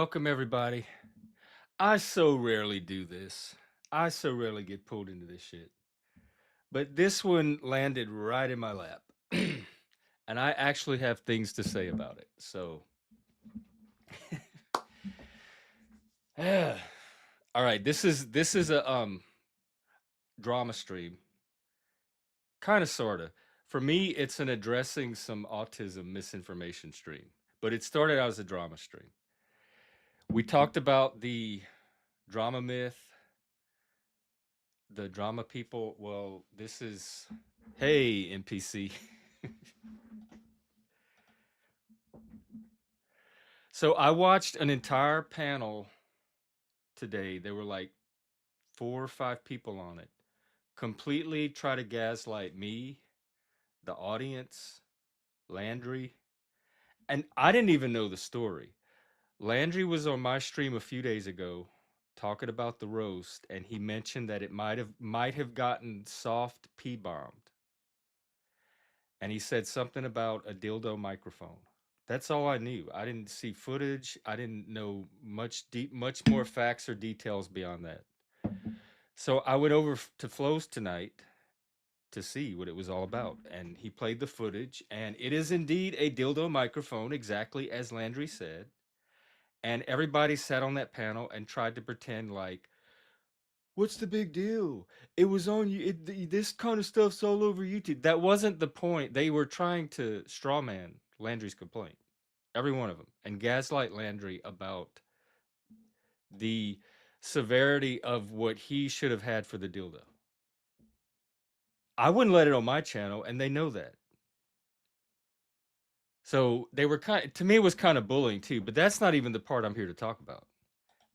Welcome, everybody. I so rarely do this. I so rarely get pulled into this shit. But this one landed right in my lap. And I actually have things to say about it. So, all right, this is a drama stream, kind of sorta. For me, it's an addressing some autism misinformation stream, but it started out as a drama stream. We talked about the drama myth, the drama people. Well, this is, hey, NPC. So I watched an entire panel today. There were like 4 or 5 people on it. Completely try to gaslight me, the audience, Landry. And I didn't even know the story. Landry was on my stream a few days ago talking about the roast, and he mentioned that it might have gotten soft P bombed. And he said something about a dildo microphone. That's all I knew. I didn't see footage. I didn't know much more facts or details beyond that. So I went over to Flo's tonight to see what it was all about, and he played the footage, and it is indeed a dildo microphone, exactly as Landry said. And everybody sat on that panel and tried to pretend like, what's the big deal? It was on you. This kind of stuff's all over YouTube. That wasn't the point. They were trying to strawman Landry's complaint, every one of them, and gaslight Landry about the severity of what he should have had for the dildo. I wouldn't let it on my channel, and they know that. So they were to me, it was kind of bullying too, but that's not even the part I'm here to talk about.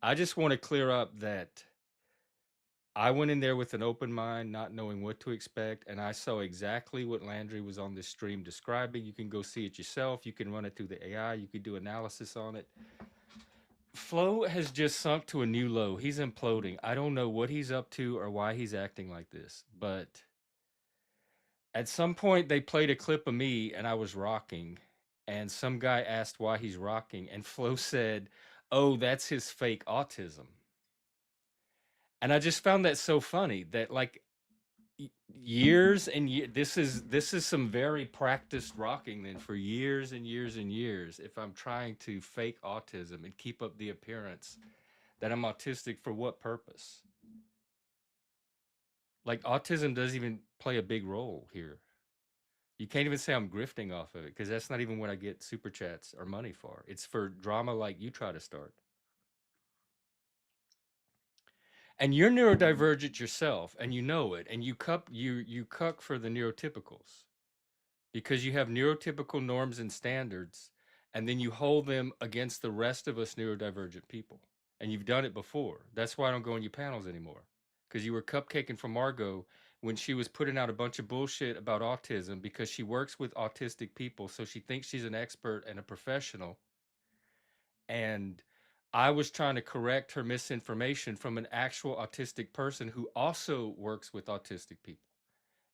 I just want to clear up that I went in there with an open mind, not knowing what to expect, and I saw exactly what Landry was on this stream describing. You can go see it yourself. You can run it through the AI. You could do analysis on it. Flo has just sunk to a new low. He's imploding. I don't know what he's up to or why he's acting like this, but at some point they played a clip of me and I was rocking, and some guy asked why he's rocking, and Flo said, "Oh, that's his fake autism." And I just found that so funny that like years and years, this is some very practiced rocking then for years and years and years. If I'm trying to fake autism and keep up the appearance that I'm autistic, for what purpose? Like autism doesn't even play a big role here. You can't even say I'm grifting off of it because that's not even what I get super chats or money for. It's for drama like you try to start. And you're neurodivergent yourself, and you know it, and you cuck for the neurotypicals because you have neurotypical norms and standards, and then you hold them against the rest of us neurodivergent people. And you've done it before. That's why I don't go on your panels anymore. Because you were cupcaking for Margot when she was putting out a bunch of bullshit about autism because she works with autistic people, so she thinks she's an expert and a professional. And I was trying to correct her misinformation from an actual autistic person who also works with autistic people.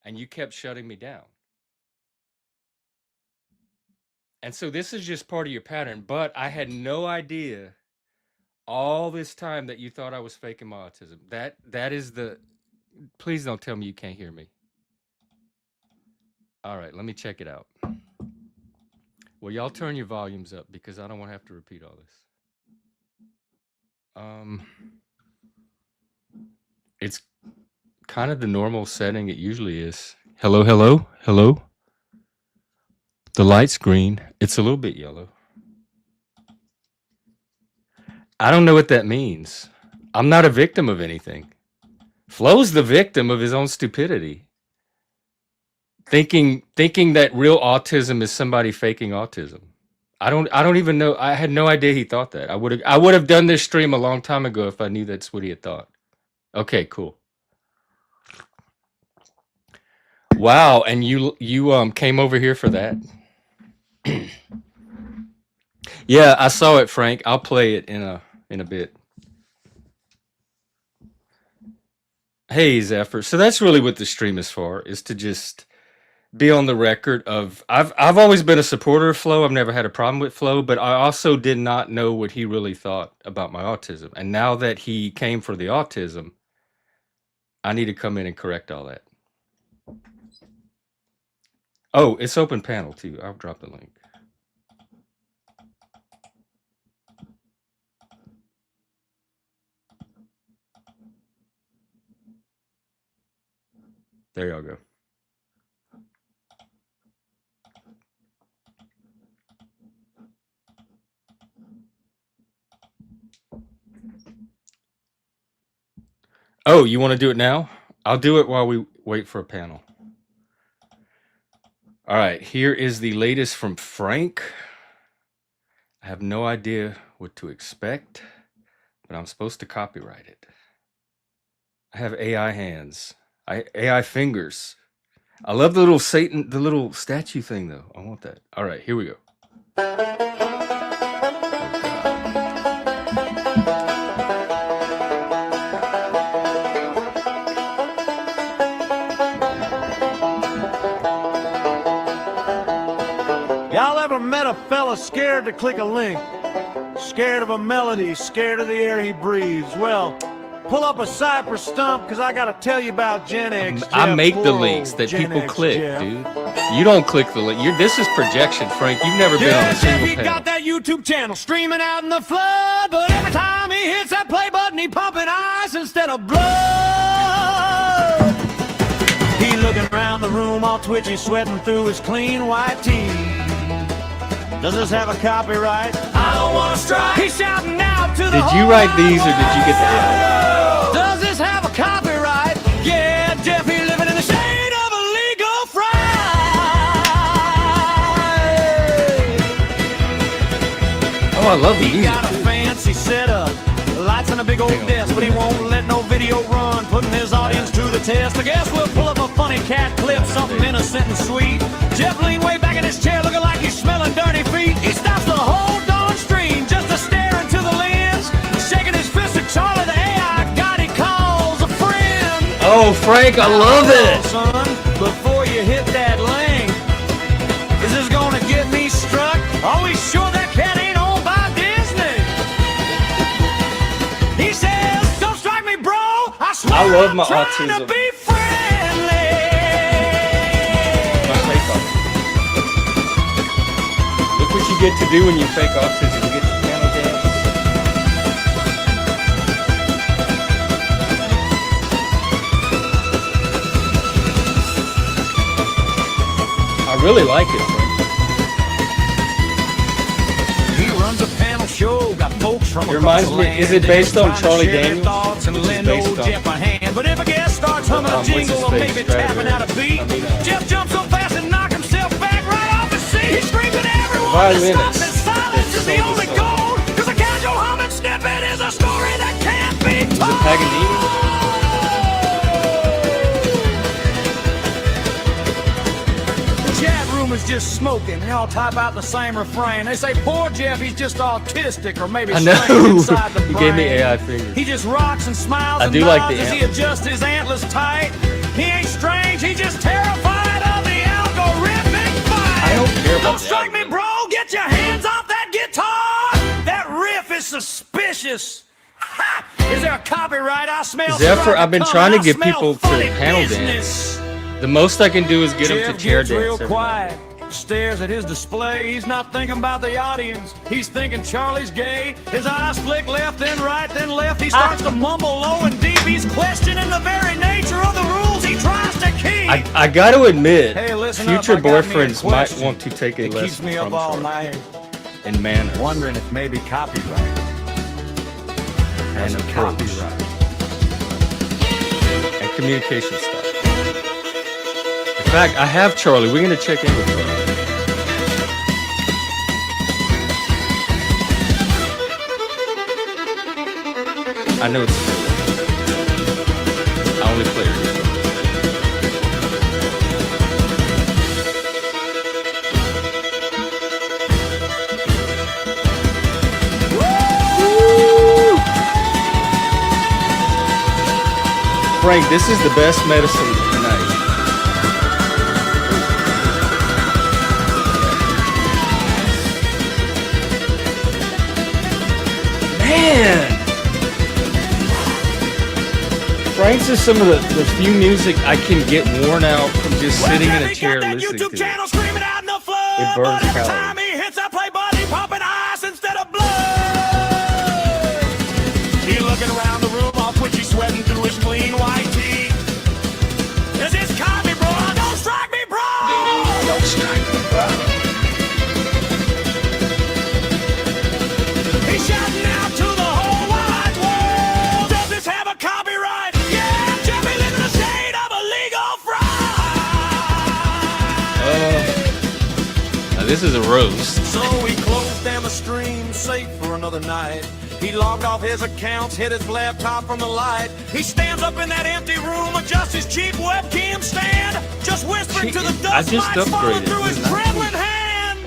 And you kept shutting me down. And so this is just part of your pattern, but I had no idea all this time that you thought I was faking my autism. That is the, please don't tell me you can't hear me. All right, let me check it out. Well, y'all turn your volumes up because I don't want to have to repeat all this. It's kind of the normal setting it usually is. Hello, hello, hello. The light's green. It's a little bit yellow. I don't know what that means. I'm not a victim of anything. Flo's the victim of his own stupidity. Thinking that real autism is somebody faking autism. I don't even know. I had no idea he thought that. I would have done this stream a long time ago if I knew that's what he had thought. Okay, cool. Wow, and you came over here for that? Yeah, I saw it, Frank. I'll play it in a bit. Hey, Zephyr. So that's really what the stream is for, is to just be on the record of I've always been a supporter of Flo. I've never had a problem with Flo, but I also did not know what he really thought about my autism. And now that he came for the autism, I need to come in and correct all that. Oh, it's open panel too. I'll drop the link. There y'all go. Oh, you want to do it now? I'll do it while we wait for a panel. All right, here is the latest from Frank. I have no idea what to expect, but I'm supposed to copyright it. I have AI hands. AI fingers. I love the little Satan, the little statue thing though. I want that. All right, here we go. Y'all ever met a fella scared to click a link? Scared of a melody, scared of the air he breathes? Well, pull up a cypress stump, because I got to tell you about Gen X. I make the links that people click, dude. You don't click the link. This is projection, Frank. You've never been on a single he panel. got that YouTube channel streaming out in the flood, but every time he hits that play button, he pumping ice instead of blood. He looking around the room all twitchy, sweating through his clean white tee. Does this have a copyright? I don't want to strike. He's shouting out to the Did you write these or did you get the AI? Does this have a copyright? Yeah, Jeffy living in the shade of a legal fry. Oh, I love the He music. got a fancy setup, lights on a big old desk, but he won't let no video run, putting his audience to the test. I guess we'll pull up a funny cat clip, something innocent and sweet. Jeff leaned way back in his chair, looking like he's smelling dirty feet. He stops the whole darn stream just to stare into the lens, shaking his fist at Charlie, the AI god he calls a friend. Oh, Frank, I love it. Son, before you hit that link, is this gonna get me struck? Are we sure that cat ain't owned by Disney? He says, don't strike me, bro. I swear I love my I'm trying autism. to be friendly. My fake autism. Look what you get to do when you fake autism. You get to piano dance. I really like it, Frank. He runs a panel show, got folks from It reminds me, is it based on Charlie Daniels? And lend old Jeff a hand. But if a guest starts humming a what's his jingle or face? maybe tapping out a beat, Jeff jumps so fast and knocks himself back right off his seat. He's screaming at everyone to stop, and silence is the only goal. Because a casual humming snippet is a story that can't be Is it told. Paganini? The chat room is just smoking. They all type out the same refrain. They say, poor Jeff, he's just autistic or maybe I know. strange inside the You gave me brain. AI fingers. He just rocks and smiles I and do nods like the as he antlers. adjusts his antlers tight. He ain't strange, he's just terrified of the algorithmic fight. I don't care about Don't the strike me, algorithm. bro. Get your hands off that guitar. That riff is suspicious. Ha! Is there a copyright? I smell Zephyr, strike I've been coming. trying to I get smell people to funny panel business. dance. The most I can do is get them Jeff to chair gets real dance. every quiet, stares at his display. He's not thinking about the audience. He's thinking Charlie's gay. His eyes flick left, then right, then left. He starts to mumble low and deep. He's questioning the very nature of the rules he tries to keep. I got to admit, Hey, listen up, future I got me a boyfriends might question. want to take a It keeps lesson me up from all Charlie night, in manners wondering if maybe copyright and approach and communication style. In fact, I have Charlie. We're going to check in with Charlie. I know it's I only play her. Frank, this is the best medicine tonight. Frank's is some of the few music I can get worn out from just Well, sitting in a Jeffy chair got that listening YouTube to channel it. screaming out in the flood, It but burns every time calories. he hits that play button, he pumping ice instead of blood. He looking around the room, all twitchy, sweating through his clean white tee. This is copy, bro. Don't strike me, bro. Don't strike me, bro. He's shouting out to the whole wide world. Does this have a copyright? Yeah, Jeffy lives in a state of illegal fraud. Now this is a roast. So he closed down the stream, safe for another night. He logged off his accounts, hid his laptop from the light. He stands up in that empty room, adjusts his cheap webcam stand, just whispering to the I dust just mites falling upgraded. through his This is not trembling hand.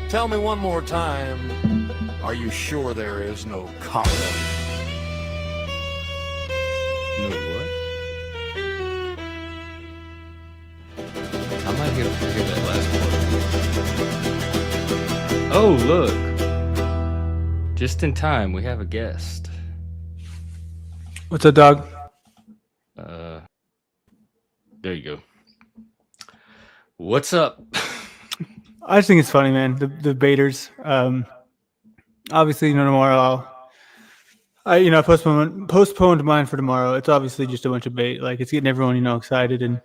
Tell me one more time, are you sure there is no copyright? No, what? I might get to forget that last part. Oh, look. Just in time, we have a guest. What's up, dog? There you go. What's up? I just think it's funny, man. The baiters. Obviously, tomorrow I postponed mine for tomorrow. It's obviously just a bunch of bait. Like, it's getting everyone excited, and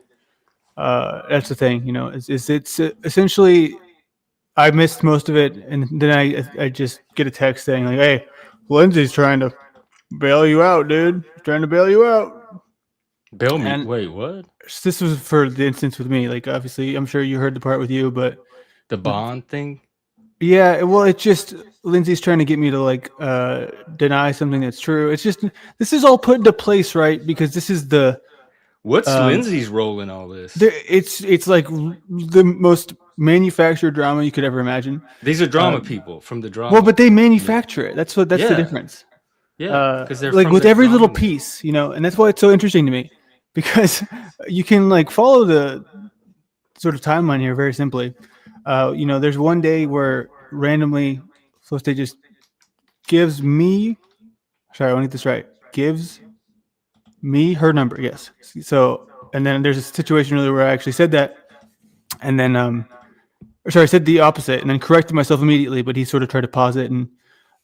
that's the thing. It's essentially I missed most of it, and then I just get a text saying like, "Hey, Lindsay's trying to bail you out, dude. He's trying to bail you out." Bail me. And Wait, what? this was for the instance with me. Like, obviously, I'm sure you heard the part with you, but The bond thing? yeah, well, it's just Lindsay's trying to get me to deny something that's true. It's just this is all put into place, right? Because this is the What's Lindsay's role in all this? it's like the most manufactured drama you could ever imagine. These are drama people from the drama. Well, but they manufacture it. That's the Yeah. difference. Yeah, because they're Like from with the every little drama. piece, and that's why it's so interesting to me, because you can follow the sort of timeline here very simply. There's one day where randomly Solste just gives me, sorry, I want to get this right, gives me her number. Yes. So, and then there's a situation really where I actually said that, and then, I said the opposite, and then corrected myself immediately. But he sort of tried to pause it, and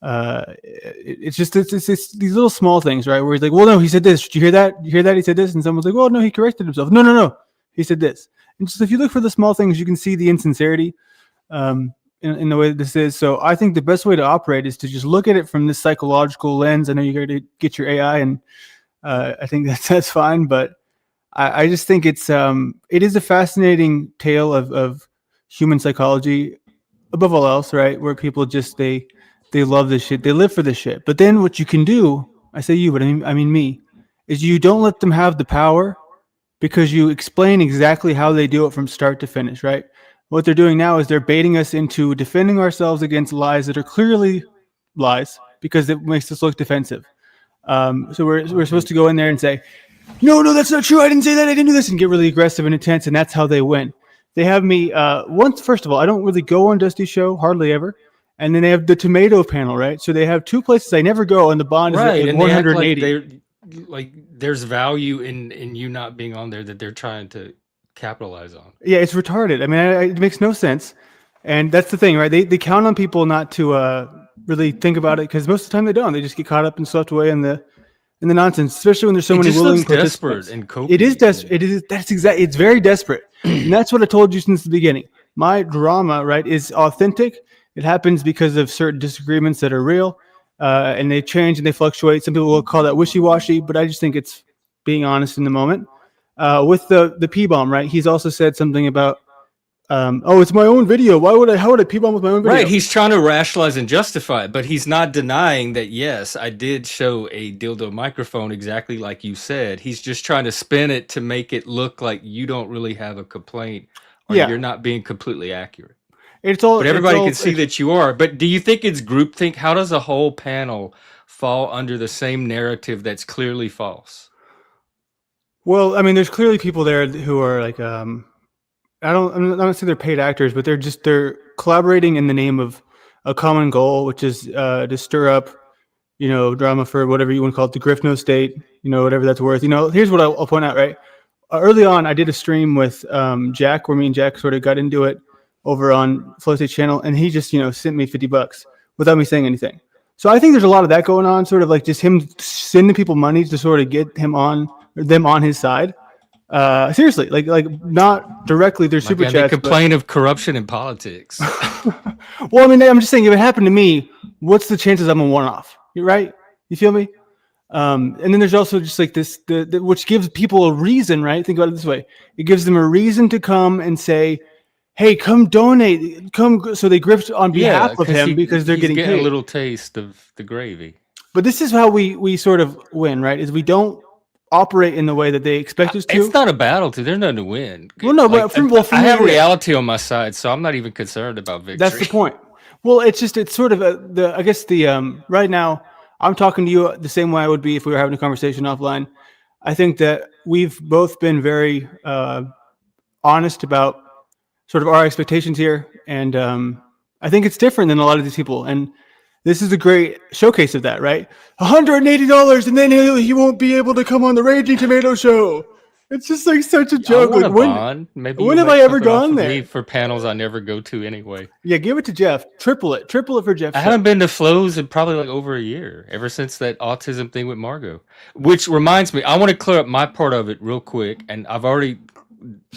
it's these little small things, right? Where he's like, "Well, no, he said this. Did you hear that? Did you hear that? He said this." And someone's like, "Well, no, he corrected himself." No, he said this. And just if you look for the small things, you can see the insincerity in the way that this is. So I think the best way to operate is to just look at it from this psychological lens. I know you got to get your AI, and I think that's fine, but I just think it is a fascinating tale of human psychology above all else, right? Where people just they love this shit, they live for this shit. But then what you can do, I say you, but I mean me, is you don't let them have the power, because you explain exactly how they do it from start to finish, right? What they're doing now is they're baiting us into defending ourselves against lies that are clearly lies, because it makes us look defensive. So we're supposed to go in there and say, no, that's not true. I didn't say that. I didn't do this, and get really aggressive and intense, and that's how they win. They have me first of all, I don't really go on Dusty's show, hardly ever. And then they have the tomato panel, right? So they have two places I never go, and the bond Right, is at and they act 180. like there's value in you not being on there that they're trying to capitalize on. Yeah, it's retarded. I mean, it makes no sense. And that's the thing, right? They count on people not to really think about it, because most of the time they don't. They just get caught up and swept away in the nonsense, especially when there's so It many just willing looks desperate participants. and copy. It is desperate. It is. That's exactly. It's very desperate, and that's what I told you since the beginning. My drama, right, is authentic. It happens because of certain disagreements that are real, and they change and they fluctuate. Some people will call that wishy-washy, but I just think it's being honest in the moment. With the P-bomb, right? He's also said something about, it's my own video. How would I P-bomb with my own video? Right, he's trying to rationalize and justify it, but he's not denying that, yes, I did show a dildo microphone exactly like you said. He's just trying to spin it to make it look like you don't really have a complaint, or you're not being completely accurate. But everybody can see that you are. But do you think it's groupthink? How does a whole panel fall under the same narrative that's clearly false? Well, I mean, there's clearly people there who are like, I'm not saying they're paid actors, but they're collaborating in the name of a common goal, which is to stir up drama for whatever you want to call it, the grift no state, whatever that's worth. Here's what I'll point out, right? Early on, I did a stream with Jack, where me and Jack sort of got into it over on Flow State channel, and he just, sent me $50 without me saying anything. So I think there's a lot of that going on, sort of like just him sending people money to sort of get them on his side. Seriously, like not directly through super They chats. complain of corruption in politics. Well, I mean, I'm just saying, if it happened to me, what's the chances I'm a one-off? Right? You feel me? And then there's also just like this, which gives people a reason, right? Think about it this way: it gives them a reason to come and say, "Hey, come donate, come." So they grift on behalf of him because they're getting paid. A little taste of the gravy. But this is how we sort of win, right? Is we don't operate in the way that they expect us to. It's not a battle, too. There's nothing to win. Well, no, but I have reality on my side, so I'm not even concerned about victory. That's the point. Well, it's sort of I guess right now I'm talking to you the same way I would be if we were having a conversation offline. I think that we've both been very honest about sort of our expectations here, and I think it's different than a lot of these people. And this is a great showcase of that, right? $180, and then he won't be able to come on the Raging Tomato Show. It's just like such a joke. Like, when have I ever gone there? For panels I never go to anyway. Yeah, give it to Jeff. Triple it for Jeff. I haven't been to Flows in probably like over a year, ever since that autism thing with Margot. Which reminds me, I want to clear up my part of it real quick, and I've already.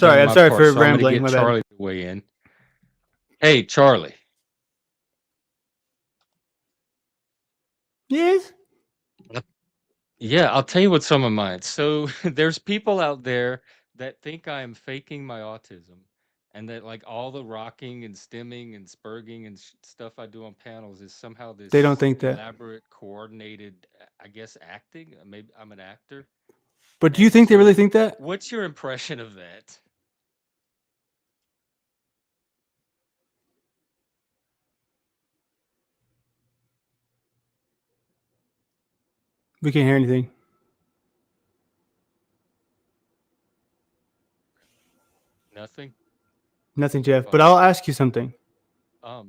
I'm sorry for rambling. I'm gonna get Charlie to weigh in. Hey, Charlie. Yes. Yeah, I'll tell you what's on my mind. So there's people out there that think I am faking my autism, and that like all the rocking and stimming and spurging and stuff I do on panels is somehow this they don't think that elaborate, coordinated, I guess, acting. Maybe I'm an actor. But do you think they really think that? What's your impression of that? We can't hear anything. Nothing, Jeff. But I'll ask you something. I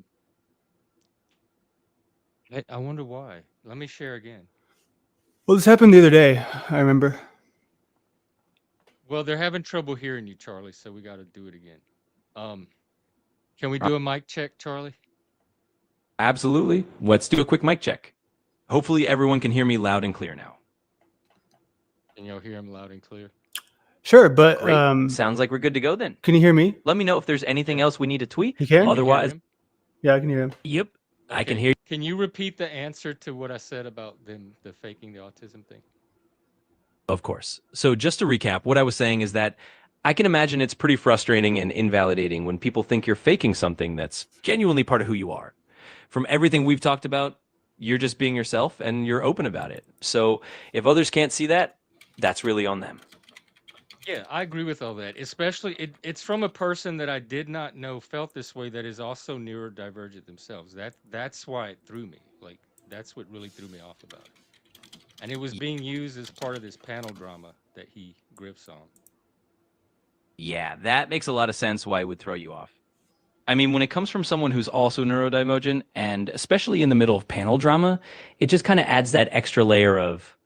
wonder why. Let me share again. Well, this happened the other day, I remember. Well, they're having trouble hearing you, Charlie, so we got to do it again. Can we do a mic check, Charlie? Absolutely. Let's do a quick mic check. Hopefully everyone can hear me loud and clear now. Can y'all hear him loud and clear? Sure, but sounds like we're good to go then. Can you hear me? Let me know if there's anything else we need to tweet. You can? Otherwise, yeah, I can hear him. Yep, okay. I can hear you. Can you repeat the answer to what I said about the faking the autism thing? Of course. So just to recap, what I was saying is that I can imagine it's pretty frustrating and invalidating when people think you're faking something that's genuinely part of who you are. From everything we've talked about, you're just being yourself and you're open about it. So if others can't see that, that's really on them. Yeah, I agree with all that. Especially, it's from a person that I did not know felt this way that is also neurodivergent themselves. That's why it threw me. Like, that's what really threw me off about it. And it was being used as part of this panel drama that he grifts on. Yeah, that makes a lot of sense why it would throw you off. I mean, when it comes from someone who's also neurodivergent, and especially in the middle of panel drama, it just kind of adds that extra layer of,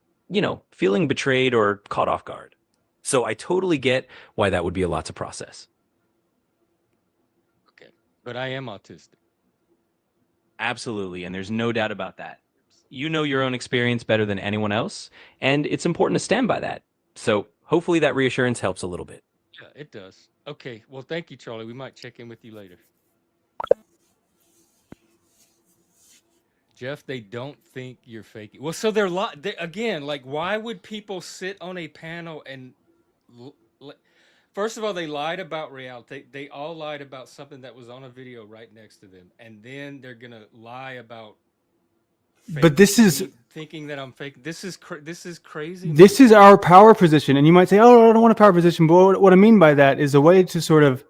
feeling betrayed or caught off guard. So I totally get why that would be a lot to process. Okay, but I am autistic. Absolutely, and there's no doubt about that. You know your own experience better than anyone else, and it's important to stand by that. So hopefully that reassurance helps a little bit. Yeah, it does. Okay, well, thank you, Charlie. We might check in with you later. Jeff, they don't think you're faking. Well, so again, like, why would people sit on a panel and... First of all, they lied about reality. They all lied about something that was on a video right next to them, and then they're gonna lie about. But this is thinking that I'm fake. This is crazy. This is our power position, and you might say, "Oh, I don't want a power position." But what I mean by that is a way to sort of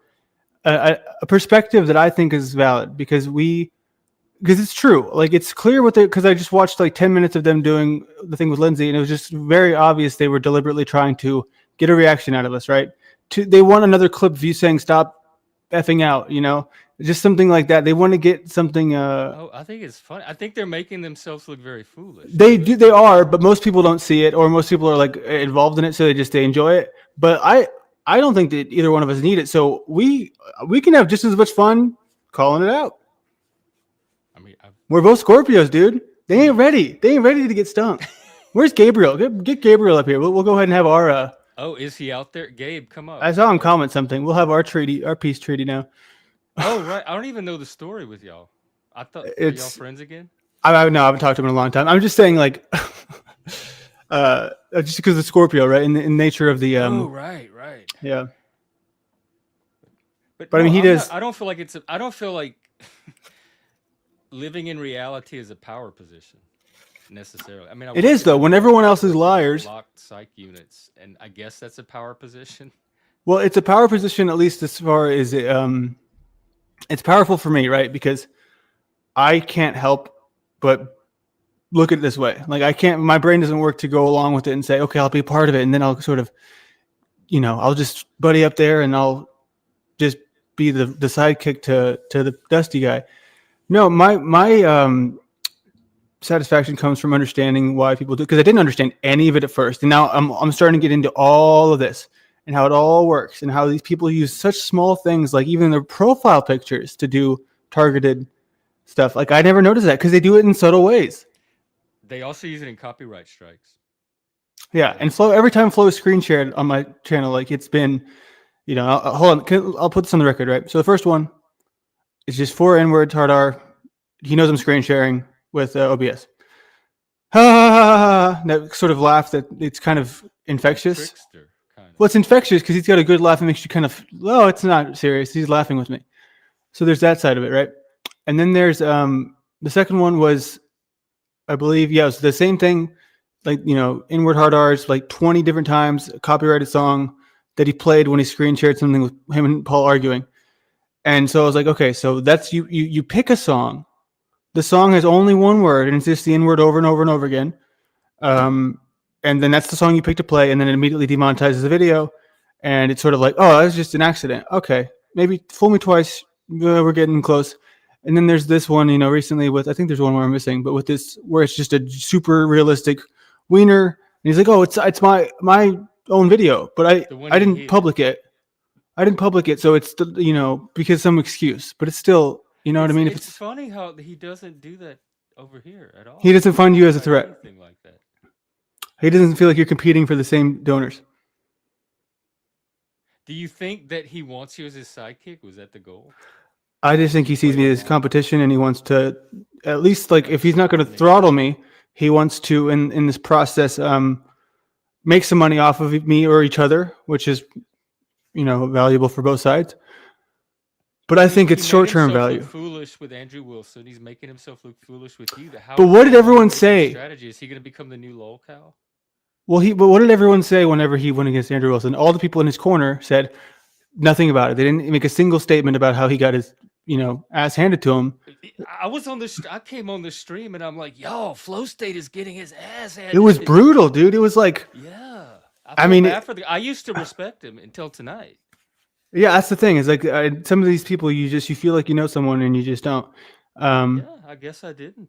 a perspective that I think is valid because it's true. Like, it's clear because I just watched like 10 minutes of them doing the thing with Lindsay, and it was just very obvious they were deliberately trying to get a reaction out of us, right? They want another clip of you saying "stop effing out," just something like that. They want to get something. Oh, I think it's funny. I think they're making themselves look very foolish. They do. They are, but most people don't see it, or most people are like involved in it, so they enjoy it. But I don't think that either one of us need it. So we can have just as much fun calling it out. I mean, We're both Scorpios, dude. They ain't ready. They ain't ready to get stung. Where's Gabriel? Get Gabriel up here. We'll go ahead and have our. Oh, is he out there? Gabe, come up. I saw him comment something. We'll have our peace treaty now. Oh, right. I don't even know the story with y'all. I thought are y'all friends again? I haven't talked to him in a long time. I'm just saying, like, just because of Scorpio, right? In nature of the. Oh, right. Yeah. But no, I mean, he does. I don't feel like I don't feel like living in reality is a power position necessarily. I mean, it is though. When everyone else is liars, locked psych units, and I guess that's a power position. Well, it's a power position, at least as far as it's powerful for me, right? Because I can't help but look at it this way. Like I can't. My brain doesn't work to go along with it and say, okay, I'll be part of it, and then I'll sort of, I'll just buddy up there and I'll just be the sidekick to the dusty guy. No, my satisfaction comes from understanding why people do, because I didn't understand any of it at first, and now I'm starting to get into all of this and how it all works and how these people use such small things like even their profile pictures to do targeted stuff. Like I never noticed that because they do it in subtle ways. They also use it in copyright strikes. Yeah, and Flo, every time Flo is screen shared on my channel, like it's been, hold on, I'll put this on the record, right? So the first one is just 4 N-words, hard R. He knows I'm screen sharing with OBS. That sort of laugh that it's kind of infectious. Trickster, kind of. Well, it's infectious because he's got a good laugh and makes you kind of, it's not serious. He's laughing with me. So there's that side of it, right? And then there's the second one was, I believe, it was the same thing. Like, inward hard R's like 20 different times, a copyrighted song that he played when he screen shared something with him and Paul arguing. And so I was like, okay, so that's you pick a song. The song has only one word and it's just the N-word over and over and over again. And then that's the song you pick to play, and then it immediately demonetizes the video. And it's sort of like, oh, that's just an accident. Okay, maybe fool me twice. We're getting close. And then there's this one, recently with, I think there's one more I'm missing, but with this where it's just a super realistic wiener, and he's like, "Oh, it's my own video, but I didn't public it. I didn't public it, so it's because some excuse, but it's still, what I mean. It's funny how he doesn't do that over here at all. He doesn't find you as a threat. Anything like that. He doesn't feel like you're competing for the same donors. Do you think that he wants you as his sidekick? Was that the goal? I just think he sees me as competition, and he wants to, at least, like, if he's not going to throttle me, he wants to, in this process, make some money off of me or each other, which is, valuable for both sides. But I think it's short-term value. Look foolish with Andrew Wilson. He's making himself look foolish with you. But what did everyone say? Strategy is he going to become the new lol cow? Well, but what did everyone say whenever he went against Andrew Wilson? All the people in his corner said nothing about it. They didn't make a single statement about how he got his ass handed to him. I came on the stream and I'm like, yo, Flow State is getting his ass handed. It was brutal, dude. It was like, yeah. I used to respect him until tonight. Yeah, that's the thing. Is like some of these people, you feel like someone and you just don't. Yeah, I guess I didn't.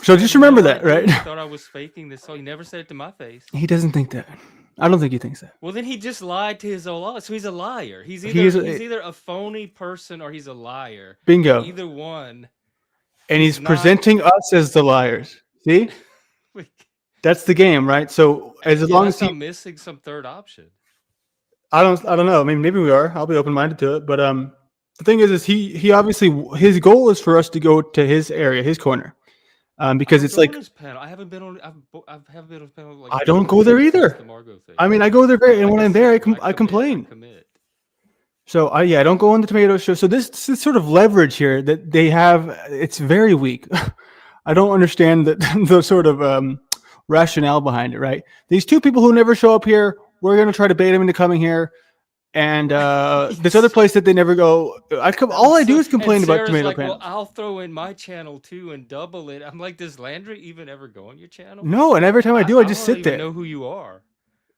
So just remember that, right? I thought I was faking this, so he never said it to my face. He doesn't think that. I don't think he thinks that. Well, then he just lied to his own law. So he's a liar. He's either a phony person or he's a liar. Bingo. Either one. And he's presenting us as the liars. See? That's the game, right? So as long as I'm missing some third option. I don't know. I mean, maybe we are. I'll be open-minded to it. But the thing is he obviously, his goal is for us to go to his area, his corner. Because it's like, I haven't been on. I haven't been on his panel. Like, I don't go there either. I mean, I go there great, and when I'm there, I complain. So I don't go on the tomato show. So this sort of leverage here that they have, it's very weak. I don't understand the sort of rationale behind it. Right? These two people who never show up here, we're going to try to bait them into coming here. And this other place that they never go, all I do is complain about tomato panels. Well, I'll throw in my channel too and double it. I'm like, does Landry even ever go on your channel? No, and every time I do, I just sit there. I don't know who you are.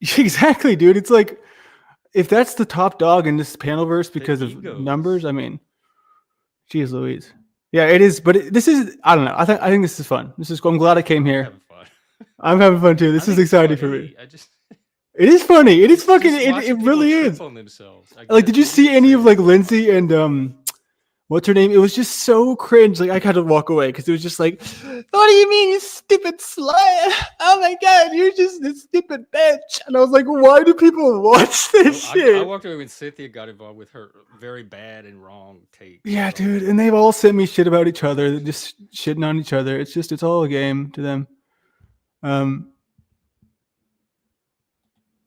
Exactly, dude. It's like, if that's the top dog in this panel verse because of numbers, I mean, Jeez Louise. Yeah, it is. But this is. I don't know. I think this is fun. This is. I'm glad I came I'm here. having fun. I'm having fun too. I This is think it's exciting for me. funny. I just It is funny. It is it's fucking. just It watching really people is. trip on themselves. I Like, get did you what see you're any of saying. like Lindsay and what's her name? It was just so cringe. Like I had to walk away because it was just like, what do you mean, you stupid slut? Oh my god, you're just this stupid bitch. And I was like, why do people watch this I shit? walked away when Cynthia got involved with her very bad and wrong takes. Yeah, So, dude. And they've all sent me shit about each other, just shitting on each other. It's all a game to them.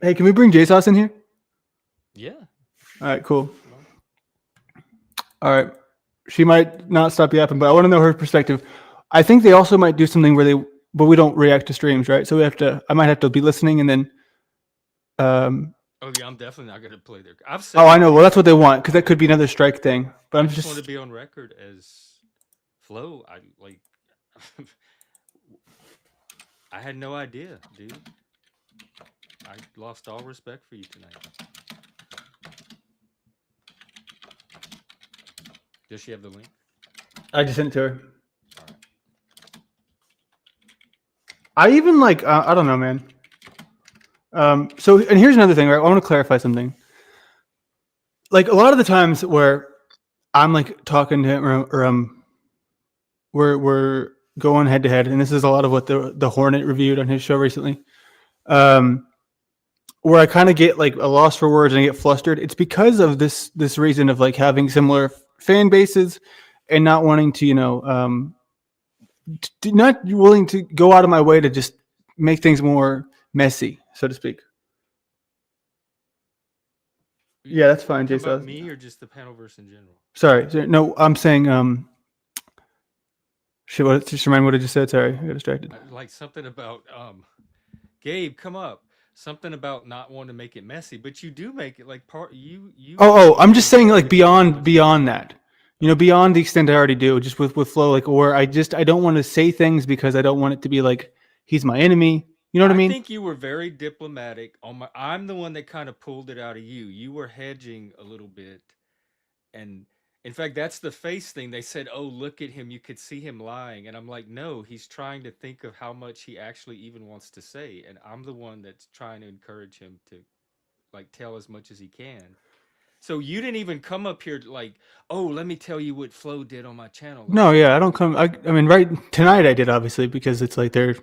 Hey, can we bring jsauce in here? yeah. All right, cool. All right. She might not stop yapping, but I want to know her perspective. I think they also might do something where but we don't react to streams, right? So I might have to be listening and then. Oh yeah, I'm definitely not gonna play their. I've said. Oh, I know. Well, that's what they want because that could be another strike thing. But I I'm just just. want to be on record as Flo. I like. I had no idea, dude. I lost all respect for you tonight. Does she have the link? I just sent it to her. I even like. I don't know, man. So, and here's another thing, right? I want to clarify something. Like a lot of the times where I'm like talking to him or we're going head to head, and this is a lot of what the Hornet reviewed on his show recently. Where I kind of get like a loss for words and I get flustered. It's because of this reason of like having similar fan bases and not wanting to, not willing to go out of my way to just make things more messy, so to speak. Yeah, that's fine, Talking Jason. about me or just the Panelverse in general? Sorry, no, I'm saying shit. Just remind me what I just said. Sorry, I got distracted. Like something about Gabe, come up. Something about not wanting to make it messy, but you do make it like part you. Oh, I'm just saying like beyond that. Beyond the extent I already do, just with Flo, like, or I don't want to say things because I don't want it to be like he's my enemy. You know what I mean? I think you were very diplomatic. I'm the one that kind of pulled it out of you. You were hedging a little bit, and in fact, that's the face thing. They said, "Oh, look at him. You could see him lying," and I'm like, "No, he's trying to think of how much he actually even wants to say," and I'm the one that's trying to encourage him to, like, tell as much as he can. So you didn't even come up here like, oh, let me tell you what Flo did on my channel. No, yeah, I don't come. I mean, right tonight I did obviously because it's like they're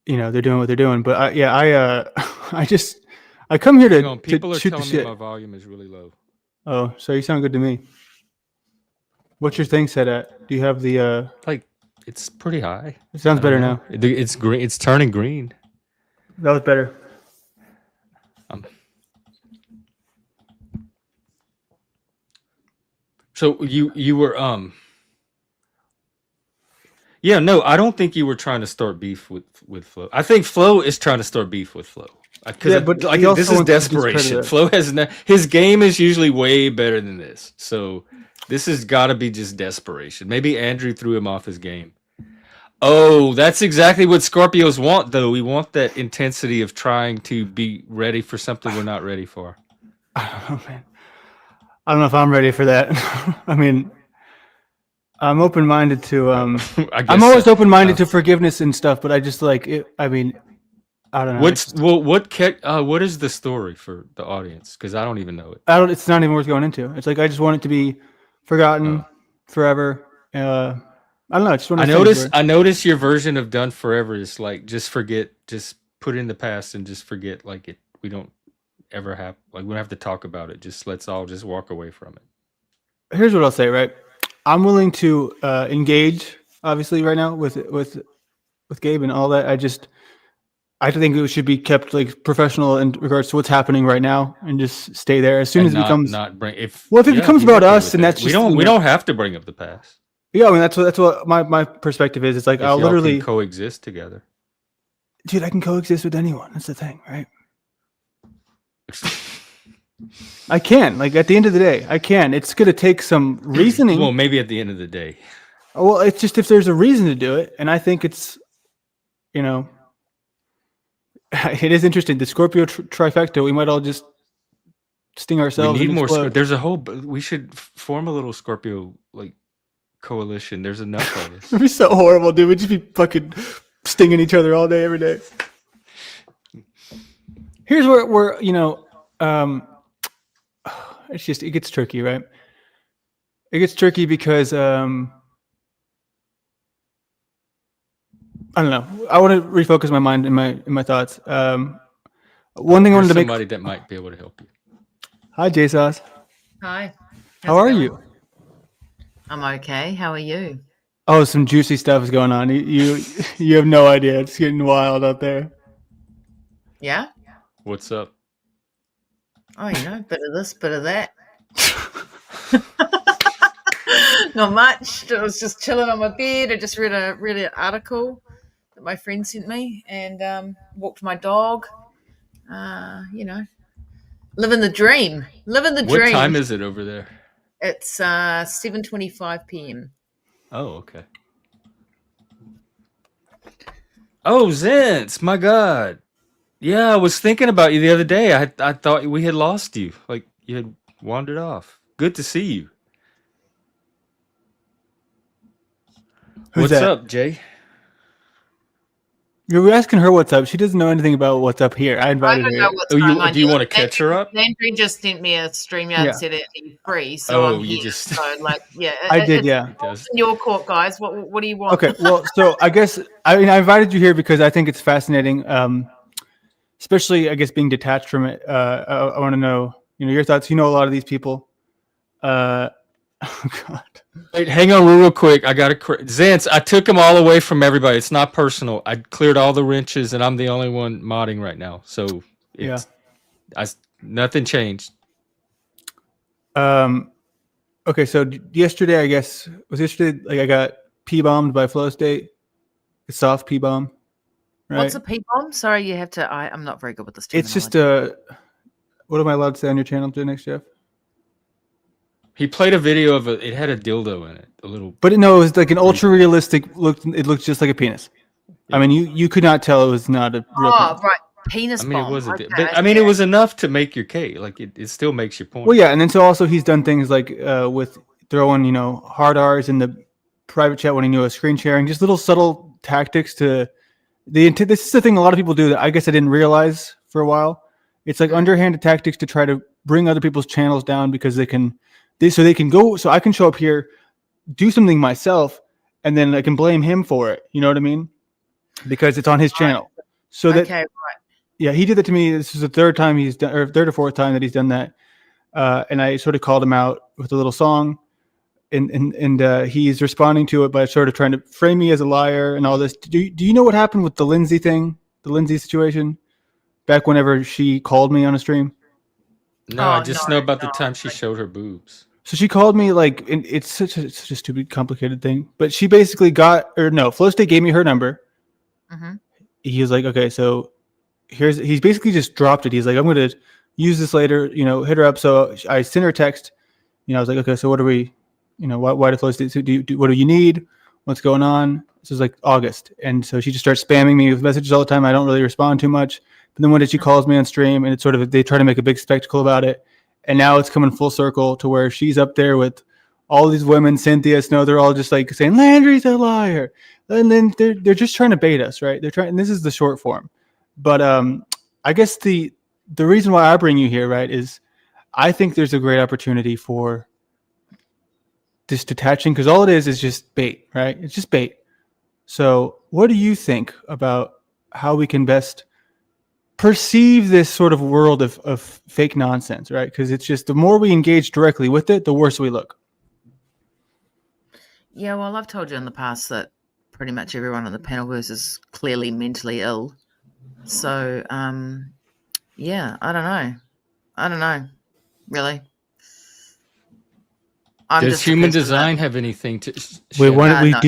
doing what they're doing. But I come here to People are shoot the telling me shit. my volume is really low. Oh, so you sound good to me. What's your thing set at? Do you have the? Like, it's pretty high. It sounds better now. It's green. It's turning green. That was better. So you were yeah, no, I don't think you were trying to start beef with Flo. I think Flo is trying to start beef with Flo. Yeah, but like he also this is wants to discredit desperation. it. Flo has his game is usually way better than this. So this has got to be just desperation. Maybe Andrew threw him off his game. Oh, that's exactly what Scorpios want, though. We want that intensity of trying to be ready for something we're not ready for. Oh, man. I don't know if I'm ready for that. I mean, I'm open-minded to. I'm always open-minded to forgiveness and stuff, but I just like it. I mean, I don't know. What is the story for the audience? Because I don't even know it. It's not even worth going into. It's like I just want it to be forgotten forever. I don't know. It's one of those things I notice your version of done forever is like just forget, just put it in the past and just forget. Like it, we don't ever have, like we don't have to talk about it. Just let's all just walk away from it. Here's what I'll say. Right, I'm willing to engage. Obviously, right now with Gabe and all that. I think it should be kept like professional in regards to what's happening right now, and just stay there. As soon as it becomes if it becomes about us, and that's we don't have to bring up the past. Yeah, I mean that's what my perspective is. It's like I'll literally coexist together. Dude, I can coexist with anyone. That's the thing, right? I can. Like at the end of the day, I can. It's gonna take some reasoning. Well, maybe at the end of the day. Well, it's just if there's a reason to do it, and I think it's, it is interesting. The Scorpio trifecta. We might all just sting We ourselves need and more. explode. There's a whole. We should form a little Scorpio like coalition. There's enough of us. It'd be so horrible, dude. We'd just be fucking stinging each other all day, every day. Here's where it gets tricky, right? It gets tricky because I don't know. I want to refocus my mind in my thoughts. One thing I wanted Here's to make. somebody that might be able to help you. Hi, jsauce. Hi. How How's it are going? you? I'm okay. How are you? Oh, some juicy stuff is going on. You have no idea. It's getting wild out there. Yeah? What's up? Oh, bit of this, bit of that. Not much. I was just chilling on my bed. I just read an article that my friend sent me and walked my dog. Living the dream. Living the What dream. time is it over there? It's 7:25 p.m. Oh, okay. Oh, Zence, my God. Yeah, I was thinking about you the other day. I thought we had lost you. Like you had wandered off. Good to see you. Who's What's that? up, Jay? You're asking her what's up. She doesn't know anything about what's up here. I I invited don't her. know what's Oh, going on. do you want to catch her up? Landry just sent me a StreamYard Yeah. said it'd free, so Oh, I'm you here. just- So, I did, yeah. It's in your court, guys. What do you want? Okay, well, so I guess I invited you here because I think it's fascinating, especially I guess being detached from it. I want to know, your thoughts. You know a lot of these people. Oh God. Wait, hang on real quick. I got to Zance, I took them all away from everybody. It's not personal. I cleared all the wrenches and I'm the only one modding right now. So it's nothing changed. Okay, so yesterday, I guess like I got P-bombed by Flow State. A soft P-bomb. Right? What's a P-bomb? Sorry, you have to. I'm not very good with this. It's just what am I allowed to say on your channel, next, Jeff? He played a video of it had a dildo in it, a little. But no, it was like an ultra realistic look. It looked just like a penis. Yeah. I mean, you could not tell it was not a real penis. right, penis I mean, bomb. it was okay. but I mean, it was enough to make your case. Like it still makes your point. Well, yeah, and then so also he's done things like with throwing hard R's in the private chat when he knew a screen sharing, just little subtle tactics to the intent. This is the thing a lot of people do that I guess I didn't realize for a while. It's like underhanded tactics to try to bring other people's channels down because they can go. So I can show up here, do something myself, and then I can blame him for it. You know what I mean? Because it's on his channel. So that Okay, right. yeah, he did that to me. This is the third time he's done, or third or fourth time that he's done that. And I sort of called him out with a little song, and he's responding to it by sort of trying to frame me as a liar and all this. Do you know what happened with the Lindsay thing, the Lindsay situation, back whenever she called me on a stream? No, I just know about the time she showed her boobs. So she called me like, and it's such a stupid, complicated thing. But she basically Flow State gave me her number. Mm-hmm. He was like, okay, so he's basically just dropped it. He's like, I'm going to use this later, hit her up. So I sent her a text. I was like, okay, so what are we, why do Flow State, what do you need? What's going on? This is like August. And so she just starts spamming me with messages all the time. I don't really respond too much. But then one day she calls me on stream and it's sort of, they try to make a big spectacle about it. And now it's coming full circle to where she's up there with all these women, Cynthia Snow, they're all just like saying, Landry's a liar. And then they're just trying to bait us, right? They're trying, and this is the short form. But I guess the reason why I bring you here, right, is I think there's a great opportunity for this detaching, because all it is just bait, right? It's just bait. So what do you think about how we can best perceive this sort of world of fake nonsense, right? Because it's just the more we engage directly with it, the worse we look. Yeah, well, I've told you in the past that pretty much everyone on the panelverse is clearly mentally ill. So, yeah, I don't know, really. Does human design have anything to? We no.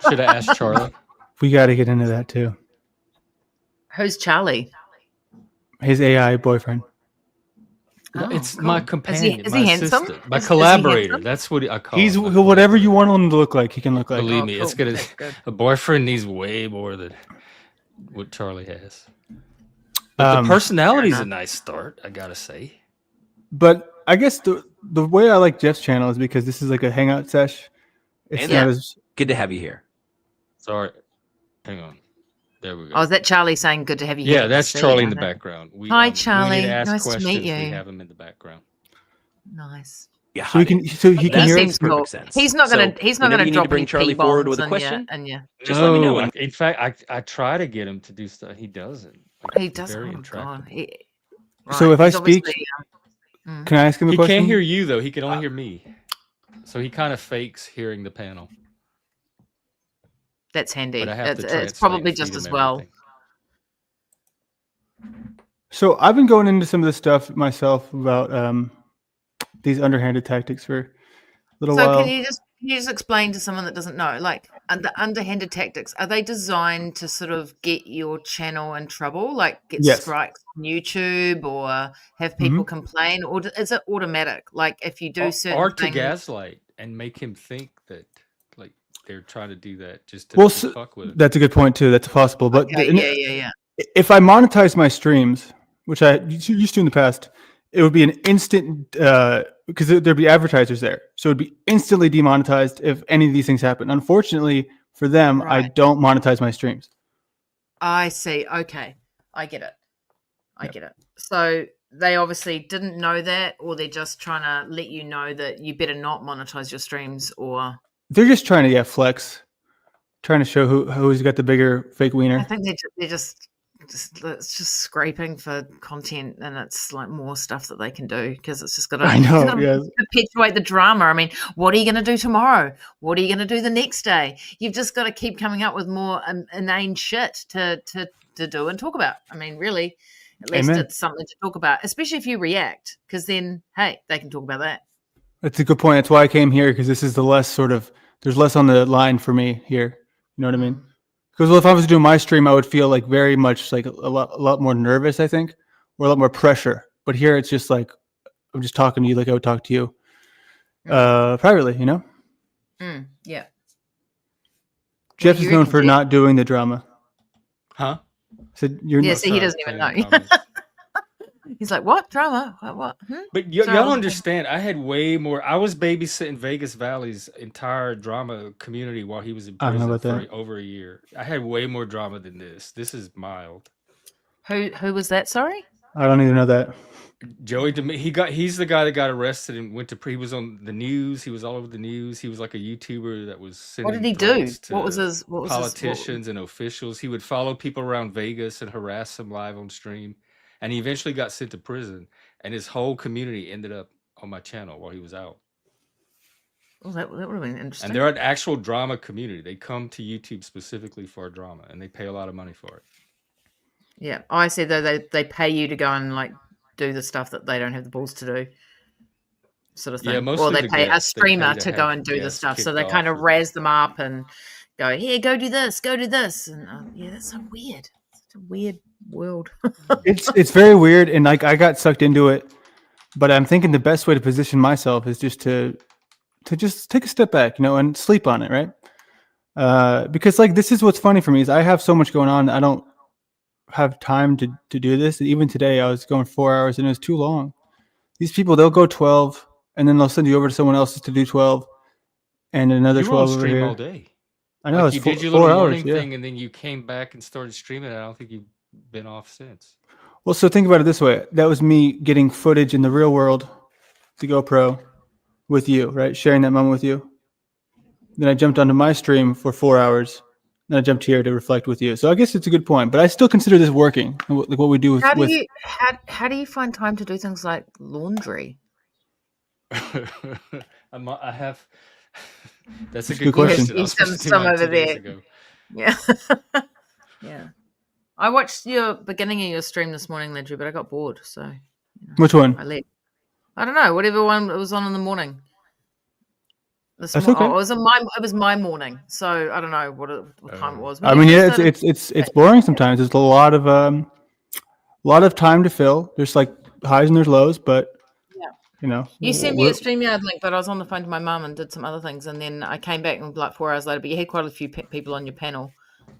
Should I ask Charlie? We got to get into that too. Who's Charlie? His AI boyfriend. It's cool. my companion, Is he handsome? assistant, my Is he collaborator. handsome? That's what I call He's him. whatever you want him to look like. He can look like. Believe me, cool. it's gonna. That's good. A boyfriend needs way more than what Charlie has. But the personality's a nice start, I gotta say. But I guess the way I like Jeff's channel is because this is like a hangout sesh. It's And not Yeah. as good to have you here. Sorry. Hang on. There we go. Oh, is that Charlie saying good to have you Yeah, here? that's See, Charlie I in the know. background. Hi, when we need Charlie. to ask Nice to questions, meet we you. have him in the background. Nice. Yeah, so he can so he can He hear seems us. cool. sense. He's not gonna. So He's not whenever gonna you need drop to bring any Charlie P forward bombs with a in question, you. just let me know. And In fact, I try to get him to do stuff. He doesn't. Like, He does. Very Oh intractable. God. So if I he's speak, obviously, can I ask him a He question? can't hear you though. He can only hear me. So he kind of fakes hearing the panel. that's handy. But I have to It's translate probably and just feed as him well. everything. So I've been going into some of this stuff myself about these underhanded tactics for a little So while. can you just explain to someone that doesn't know, like the underhanded tactics, are they designed to sort of get your channel in trouble, like get Yes. strikes on YouTube or have people complain, or is it automatic? Like if you do certain Or to things, gaslight and make him think that like they're trying to do that just to fuck with him. That's a good point too. That's possible. But okay, yeah. if I monetize my streams, which I used to in the past, it would be an instant because there'd be advertisers there, so it'd be instantly demonetized if any of these things happen. Unfortunately for them, I Right. don't monetize my streams. I see. Okay, I get it. I get it. So they obviously didn't know that, or they're just trying to let you know that you better not monetize your streams, or They're just trying to flex, trying to show who's got the bigger fake wiener. I think they're just it's just scraping for content, and it's like more stuff that they can do because it's just got to. I know, yes. Perpetuate the drama. I mean, what are you going to do tomorrow? What are you going to do the next day? You've just got to keep coming up with more inane shit to do and talk about. I mean, really, at least Amen. it's something to talk about, especially if you react, because then hey, they can talk about that. That's a good point. That's why I came here, because this is the less sort of there's less on the line for me here. You know what I mean? Because if I was doing my stream, I would feel like very much like a lot more nervous, I think, or a lot more pressure. But here, it's just like I'm just talking to you like I would talk to you privately. You know? Yeah. Jeff is known for not doing the drama. Huh? So you're yeah. So he doesn't even know. He's like, what drama? What? But y'all understand, I had way more. I was babysitting Vegas Valley's entire drama community while he was in prison for over a year. I had way more drama than this. This is mild. Who was that? Sorry, I don't even know that. Joey, he's the guy that got arrested and went to. He was on the news. He was all over the news. He was like a YouTuber that was sending. What did he do? What was his politicians and officials? He would follow people around Vegas and harass them live on stream. And he eventually got sent to prison, and his whole community ended up on my channel while he was out. Oh, that would have been interesting. And they're an actual drama community. They come to YouTube specifically for drama, and they pay a lot of money for it. Yeah, I said though they pay you to go and like do the stuff that they don't have the balls to do, sort of thing. Yeah, mostly or they pay a streamer to go and do the stuff, so they kind of razz them up and go, here, go do this, and yeah, that's so weird. It's a weird world. It's very weird, and like I got sucked into it, but I'm thinking the best way to position myself is just to just take a step back, you know, and sleep on it, right? Because like this is what's funny for me is I have so much going on. I don't have time to do this. Even today, I was going 4 hours, and it was too long. These people, they'll go 12, and then they'll send you over to someone else to do 12, and another 12 over here. All day. I know, like it's you did your 4 little hours, morning thing, and then you came back and started streaming. I don't think you've been off since. Well, so think about it this way. That was me getting footage in the real world, the GoPro, with you, right? Sharing that moment with you. Then I jumped onto my stream for 4 hours. Then I jumped here to reflect with you. So I guess it's a good point. But I still consider this working, like what we do with... How do you find time to do things like laundry? I have... That's a good question. There's some over there. Yeah. Yeah. I watched your beginning of your stream this morning, Ledry, but I got bored, so. You know, which one? I left. I don't know, whatever one it was on in the morning. That's okay. Oh, it was my morning, so I don't know what time it was. I mean, yeah, it's boring sometimes. There's a lot of time to fill. There's like highs and there's lows, but you know. You sent me a StreamYard link, but I was on the phone to my mum and did some other things, and then I came back and like 4 hours later. But you had quite a few people on your panel,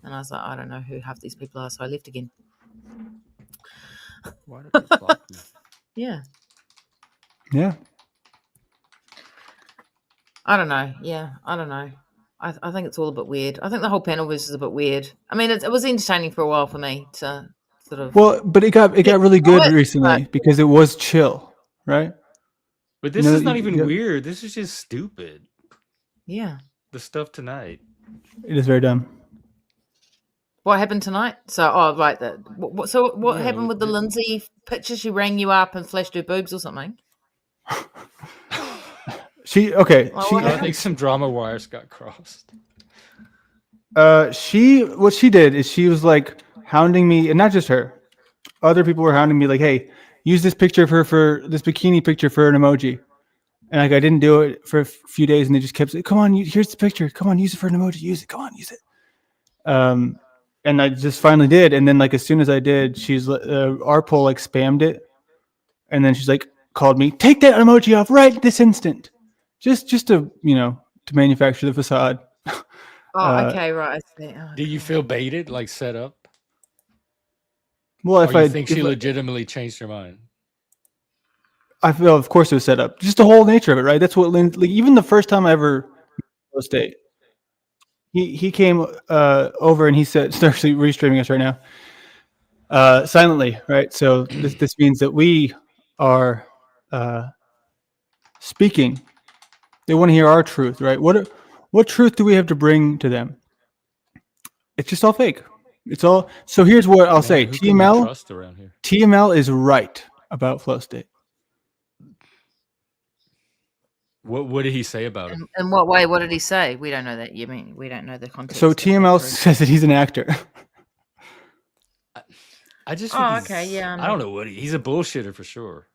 and I was like, I don't know who half these people are, so I left again. Why did they block me? Yeah. Yeah. I don't know. Yeah, I don't know. I think it's all a bit weird. I think the whole panel versus is a bit weird. I mean, it was entertaining for a while for me to sort of Well, but it got get really through good it, but recently because it was chill, right? But You this know, is not even weird. This is just stupid. yeah. The stuff tonight. it is very dumb. What happened tonight? So, oh, right. So, what Yeah, happened with the Lindsay picture? She rang you up and flashed her boobs or something? She Well, what I happened? think some drama wires got crossed. What she did is she was like hounding me, and not just her. Other people were hounding me like, "Hey, use this picture of her for this bikini picture for an emoji." And like I didn't do it for a few days, and they just kept saying, "Come on, here's the picture. Come on, use it for an emoji. Use it. Come on, use it." And I just finally did, and then like as soon as I did, she's our poll like spammed it, and then she's like called me, "Take that emoji off right this instant," just to to manufacture the facade. Oh, okay, right. I see. Oh, Do you God. feel baited, like set up? Well, Or you think she legitimately changed her mind? I feel, of course, it was set up. Just the whole nature of it, right? That's what like, even the first time I ever state, he came over and he said, "It's actually restreaming us right now, silently, right?" So this means that we are speaking. They want to hear our truth, right? What truth do we have to bring to them? It's just all fake. It's all. So here's what I'll say: Who can we TML trust around here? TML is right about flow state. What did he say about him? In what way? What did he say? We don't know that. You mean we don't know the context. So of that TML truth. says that he's an actor. I just think okay, yeah. I don't know what he's a bullshitter for sure.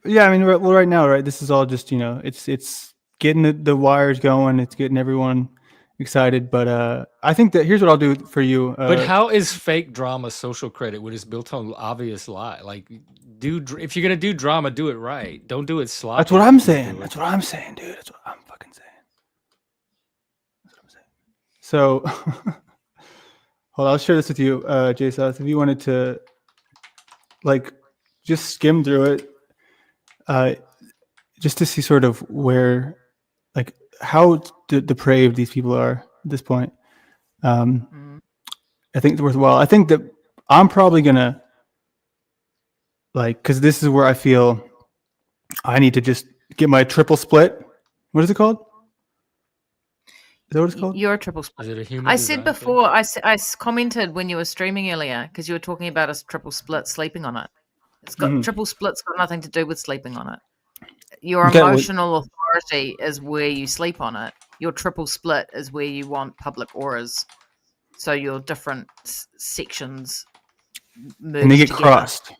Yeah, I mean, well, right now, right, this is all just it's getting the wires going, it's getting everyone excited. But I think that here's what I'll do for you. But how is fake drama social credit when it's built on obvious lie? Like, if you're gonna do drama, do it right. Don't do it sloppy. That's what I'm saying. That's what I'm saying, dude. That's what I'm fucking saying. That's what I'm saying. So, hold on, I'll share this with you, jsauce. If you wanted to, like, just skim through it, just to see sort of where, like, how depraved these people are at this point. I think it's worthwhile. I think that I'm probably gonna because this is where I feel I need to just get my triple split. What is it called? Is that what it's called? You're a triple split. Is it a human? I said before. I commented when you were streaming earlier because you were talking about a triple split sleeping on it. It's got triple split's got nothing to do with sleeping on it. Your emotional authority is where you sleep on it. Your triple split is where you want public auras. So your different sections merge and they get together. crossed.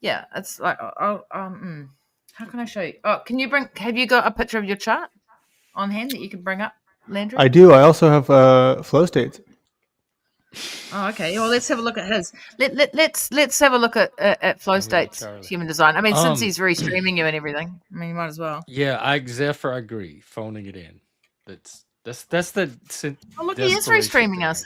Yeah, it's like how can I show you? Oh, can you have you got a picture of your chart on hand that you can bring up, Landry? I do. I also have flow states. Oh, okay. Well, let's have a look at his. Let's have a look at flow states, human design. I mean, since he's restreaming you and everything, I mean, you might as well. Yeah, Zephyr, I agree. Phoning it in. That's the. Oh, look, he is restreaming us.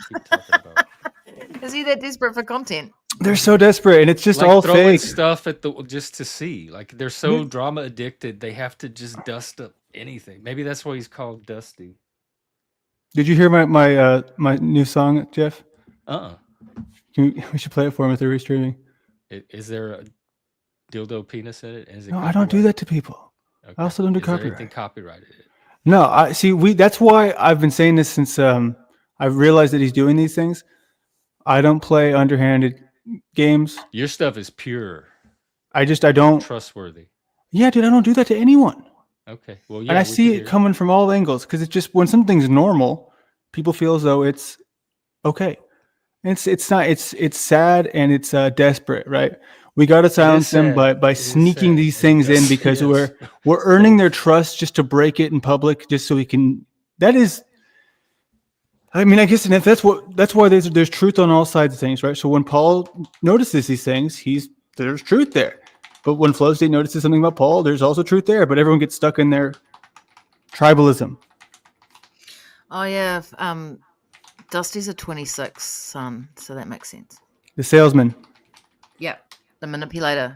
Is he that desperate for content? They're so desperate, and it's just like all throwing fake stuff at just to see. Like they're so drama addicted, they have to just dust up anything. Maybe that's why he's called Dusty. Did you hear my new song, Jeff? We should play it for him if they're restreaming. Is there a dildo penis in it? No, I don't do that to people. Okay. I also don't do copyright. Anything copyrighted? No, I see. That's why I've been saying this since I've realized that he's doing these things. I don't play underhanded games. Your stuff is pure. I don't trustworthy. Yeah, dude, I don't do that to anyone. Okay, well, yeah, and I see it coming from all angles because it's just when something's normal, people feel as though it's okay. It's not. It's sad and it's desperate, right? We got to silence them by sneaking these things in because we're earning their trust just to break it in public, just so we can. That is. I mean, I guess, and if that's why there's truth on all sides of things, right? So when Paul notices these things, there's truth there. But when Flow State notices something about Paul, there's also truth there. But everyone gets stuck in their tribalism. Oh yeah, Dusty's a 26 son, so that makes sense. The salesman. Yep, the manipulator.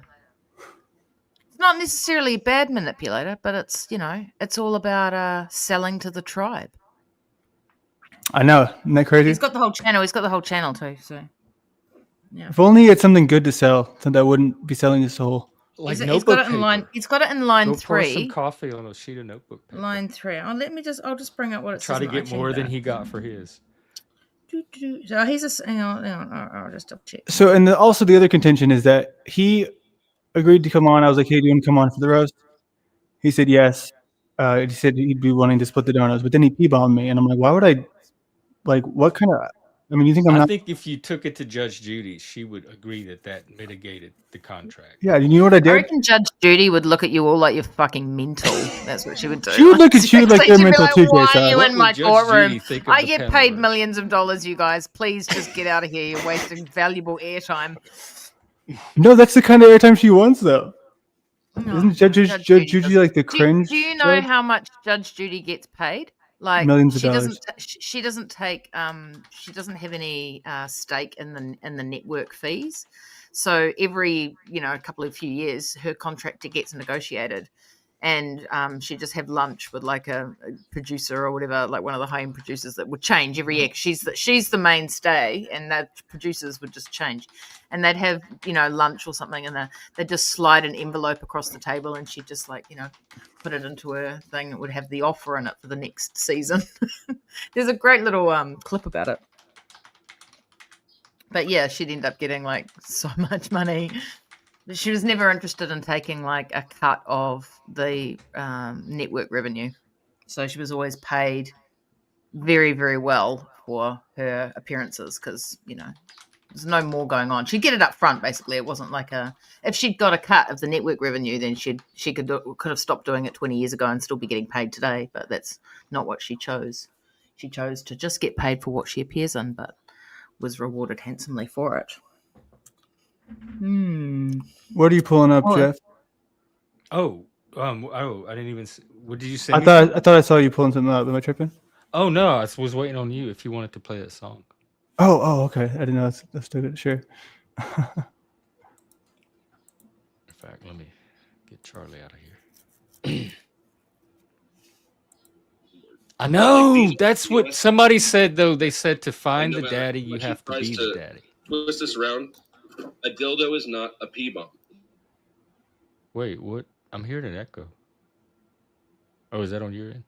It's not necessarily a bad manipulator, but it's it's all about selling to the tribe. I know, isn't that crazy? He's got the whole channel. He's got the whole channel too. So yeah. If only he had something good to sell, then that wouldn't be selling his soul. Like he's got notebook it in line. paper. He's got it in line Go pour some 3. coffee on a sheet of notebook paper. Line 3. I'll just bring up what it Try says. to on get more agenda. than he got for his. So he's a. Hang on, I'll just double check. So, and also the other contention is that he agreed to come on. I was like, hey, do you want to come on for the roast? He said yes. He said he'd be willing to split the donuts, but then he P-bombed me, and I'm like, why would I? Like, what kind of? I mean, you think I'm not? I think if you took it to Judge Judy, she would agree that mitigated the contract. Yeah, you know what I did? I reckon Judge Judy would look at you all like you're fucking mental. That's what she would do. She would look at you like you're mental too, Why Jay. are you What in would my Judge courtroom? Judy think of I the get panel paid roast? millions of dollars, you guys. Please just get out of here. You're wasting valuable airtime. No, that's the kind of airtime she wants, though. No, Isn't Judge Judy like the cringe? Do you know judge? how much Judge Judy gets paid? Like Millions of she dollars. doesn't. She doesn't take. She doesn't have any stake in the network fees. So every a few years, her contract gets negotiated, and she just have lunch with like a producer or whatever, like one of the home producers that would change every year. She's the mainstay, and the producers would just change, and they'd have lunch or something, and they'd just slide an envelope across the table, and she'd just put it into her thing. It would have the offer in it for the next season. There's a great little clip about it. But yeah, she'd end up getting like so much money. She was never interested in taking like a cut of the network revenue. So she was always paid very, very well for her appearances because, there's no more going on. She'd get it up front, basically. It wasn't like if she'd got a cut of the network revenue, then she could have stopped doing it 20 years ago and still be getting paid today. But that's not what she chose. She chose to just get paid for what she appears in, but was rewarded handsomely for it. What are you pulling up, Jeff? Oh, I didn't even. What did you say? I thought I saw you pulling something up. Am I tripping? Oh no, I was waiting on you if you wanted to play that song. Oh, okay. I didn't know. That's still good. Sure. In fact, let me get Charlie out of here. I know that's what somebody said though. They said to find the daddy, you have to be the daddy. Twist this around. A dildo is not a P-bomb. Wait, what? I'm hearing an echo. Oh, is that on your end?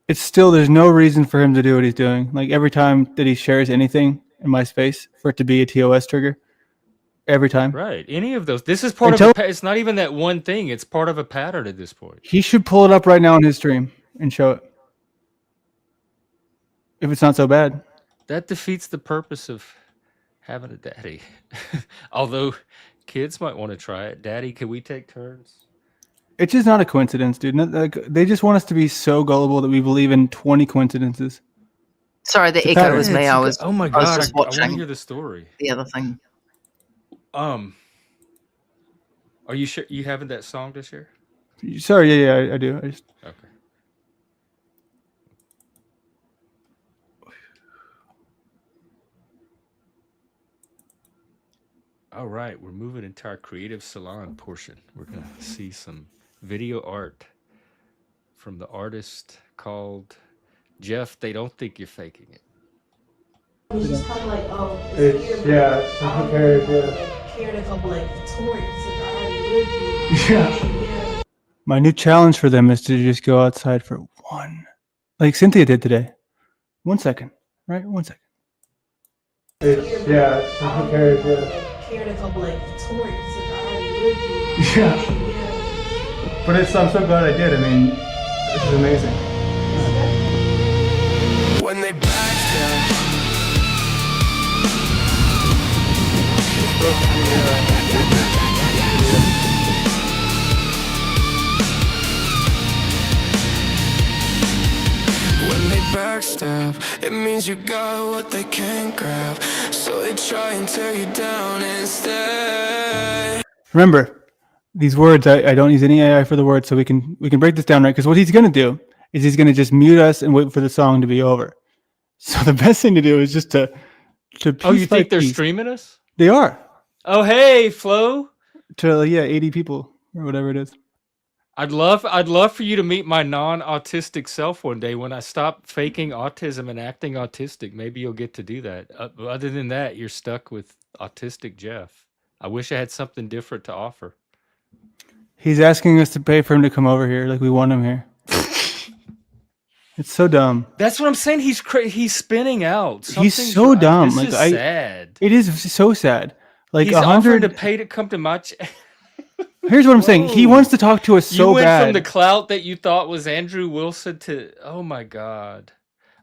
It's still, there's no reason for him to do what he's doing. Like every time that he shares anything in my space for it to be a TOS trigger. Every time. Right. Any of those. This is part of it's not even that one thing. It's part of a pattern at this point. He should pull it up right now on his stream and show it. If it's not so bad. That defeats the purpose of having a daddy. Although kids might want to try it. Daddy, can we take turns? It's just not a coincidence, dude. They just want us to be so gullible that we believe in 20 coincidences. Sorry, the echo was me. Oh my god! I want watching to hear the story. the other thing. Are you sure you having that song to share? Sorry, yeah, I do. Okay. All right, we're moving into our creative salon portion. We're gonna see some video art from the artist called Jeff. They don't think you're faking it. It's just kind of like, oh, who cares? cared a couple like tourists that I already lived Yeah. My new challenge for them is to just go outside for one, like Cynthia did today. 1 second, right? 1 second. who cares? Cared a couple like tourists that I already lived Yeah. But I'm so glad I did. I mean, this is amazing. When they backstab, when they backstab, it means you got what they can't grab. So they try and tear you down instead. Remember, these words, I don't use any AI for the words, so we can break this down, right? Because what he's going to do is he's going to just mute us and wait for the song to be over. So the best thing to do is just to Oh, you think they're piece. streaming us? They are. Oh, hey, Flo. To 80 people. or whatever it is. I'd love for you to meet my non-autistic self one day when I stop faking autism and acting autistic. Maybe you'll get to do that. Other than that, you're stuck with autistic Jeff. I wish I had something different to offer. He's asking us to pay for him to come over here, like we want him here. It's so dumb. That's what I'm saying. He's spinning out. He's so dumb. This like is sad. It is so sad. Like He's offering to pay to come to my. Here's what I'm saying. He wants to talk to us so bad. You went from the clout that you thought was Andrew Wilson to, oh my God.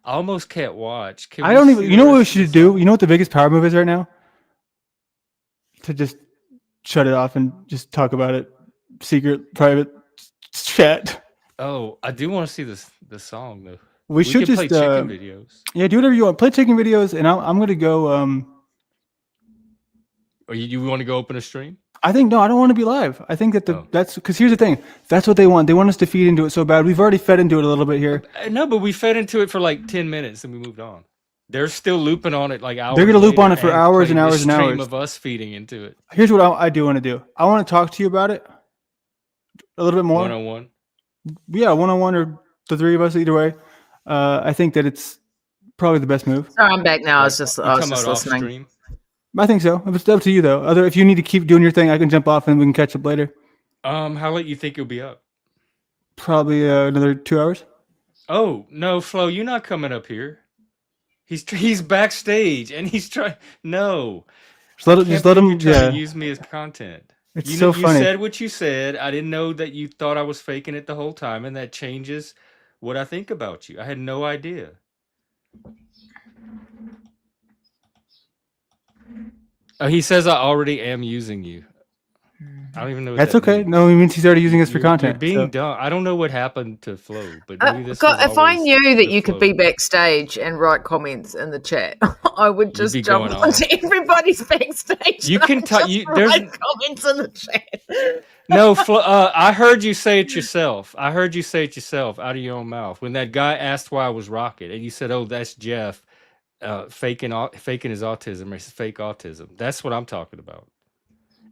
I almost can't watch. I don't even, you know what we should do? You know what the biggest power move is right now? To just shut it off and just talk about it. Secret, private chat. Oh, I do want to see the song though. We should just play chicken videos. Yeah, do whatever you want. Play chicken videos, and I'm gonna go. Or you want to go open a stream? I think no, I don't want to be live. I think that that's because here's the thing. That's what they want. They want us to feed into it so bad. We've already fed into it a little bit here. No, but we fed into it for like 10 minutes and we moved on. They're still looping on it like hours. They're gonna loop on it for hours and hours and hours. Stream of us feeding into it. Here's what I do want to do. I want to talk to you about it a little bit more. 1-on-1. Yeah, 1-on-1 or the three of us. Either way, I think that it's probably the best move. Sorry, I'm back now. I was just listening. Stream. I think so. It's up to you though. If you need to keep doing your thing, I can jump off and we can catch up later. How late you think you'll be up? Probably another 2 hours. Oh no, Flo, you're not coming up here. He's backstage and he's trying. No, just let him. Yeah, use me as content. It's so funny. You said what you said. I didn't know that you thought I was faking it the whole time, and that changes what I think about you. I had no idea. He says I already am using you. I don't even know what that's that okay. means. No, it means he's already using us for content. You're being dumb. I don't know what happened to Flo, but maybe this was if I knew that you Flo. could be backstage and write comments in the chat, I would just jump onto everybody's backstage. You can write comments in the chat. No, Flo, I heard you say it yourself. I heard you say it yourself out of your own mouth when that guy asked why I was rocking, and you said, "Oh, that's Jeff faking his autism or his fake autism." That's what I'm talking about.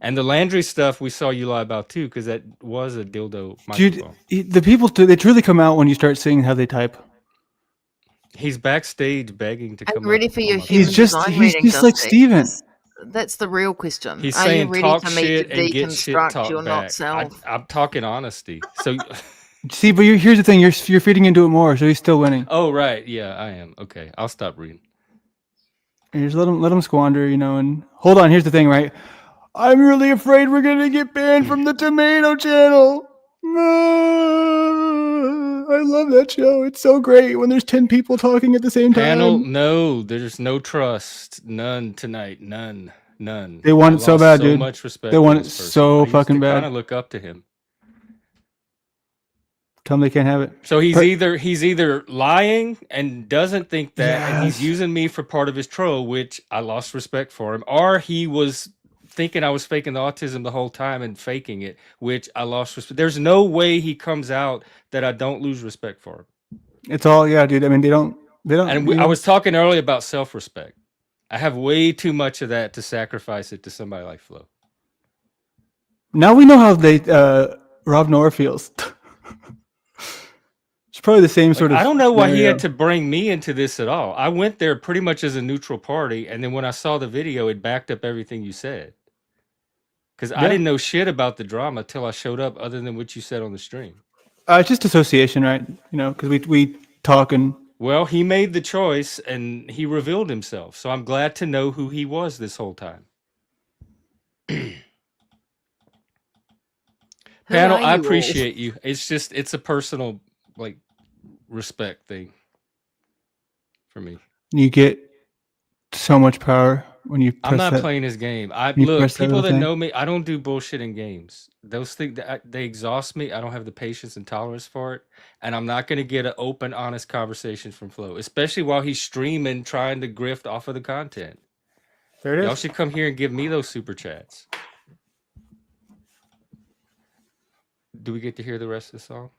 And the Landry stuff we saw you lie about too, because that was a dildo microphone. Dude, the people they truly come out when you start seeing how they type. He's backstage begging to come. I'm ready for your human design reading. He's just like Steven. That's the real question. He's Are saying you ready talk for me shit to and get shit deconstruct talked your back. not self? I'm talking honesty. So see, but here's the thing: you're feeding into it more, so he's still winning. Oh right, yeah, I am. Okay, I'll stop reading. And just let him squander, and hold on. Here's the thing, right? I'm really afraid we're gonna get banned from the Tomato Channel. I love that show. It's so great when there's 10 people talking at the same time. No, there's no trust. None tonight. None. They want it so bad, dude. Much respect. They want it so fucking bad. I kind of look up to him. Tell them they can't have it. So he's either lying and doesn't think that, and he's using me for part of his troll, which I lost respect for him, or he was thinking I was faking the autism the whole time and faking it, which I lost respect. There's no way he comes out that I don't lose respect for him. It's all, dude. I mean, they don't. And I was talking earlier about self-respect. I have way too much of that to sacrifice it to somebody like Flo. Now we know how Rob Noah feels. It's probably the same sort of. I don't know why he had to bring me into this at all. I went there pretty much as a neutral party, and then when I saw the video, it backed up everything you said. Because I didn't know shit about the drama till I showed up, other than what you said on the stream. It's just association, right? Because we talk and. Well, he made the choice, and he revealed himself. So I'm glad to know who he was this whole time. Panel, I appreciate you. It's a personal, respect thing for me. You get so much power when you press I'm not playing his game. Look, people that know me, I don't do bullshit in games. Those things, they exhaust me. I don't have the patience and tolerance for it. And I'm not going to get an open, honest conversation from Flo, especially while he's streaming, trying to grift off of the content. There it is. Y'all should come here and give me those super chats. Do we get to hear the rest of the song?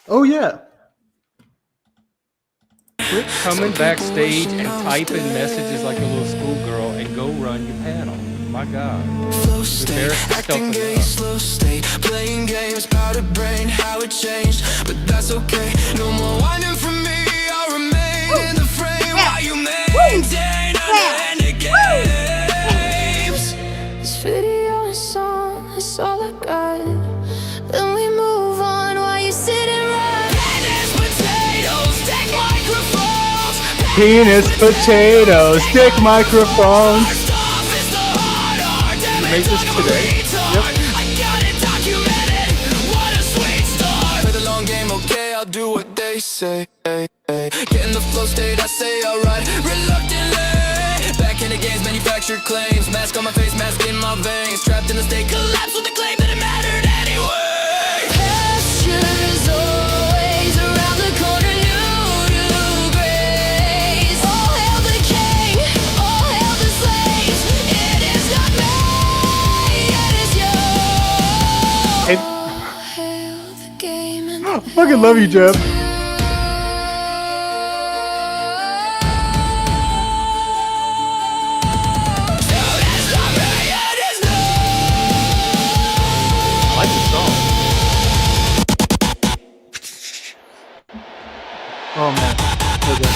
Oh, yeah. Quit coming backstage and typing messages like a little schoolgirl and go run your panel. my God. Flow state, acting gay, slow state, playing games, powdered brain, how it changed, but that's okay. No more whining for me, I'll remain in the frame while you maintain unending games. This video and song, that's all I got. Then we move on while you sit and run. Penis, potatoes, stick microphones. You made this today? Yep. I got it documented. What a sweet start. Play the long game, okay, I'll do what they say. Get in the flow state, I say alright. Reluctantly. Back in the games, manufactured claims. Mask on my face, mask in my veins. Trapped in the state, collapse with the claim that it mattered anyway. Pastures always around the corner, new to grace. All hail the king, all hail the slaves. It is not me, it is you. Hey. All hail the game and I fucking love you, Jeff. I like the song. Oh man. Okay.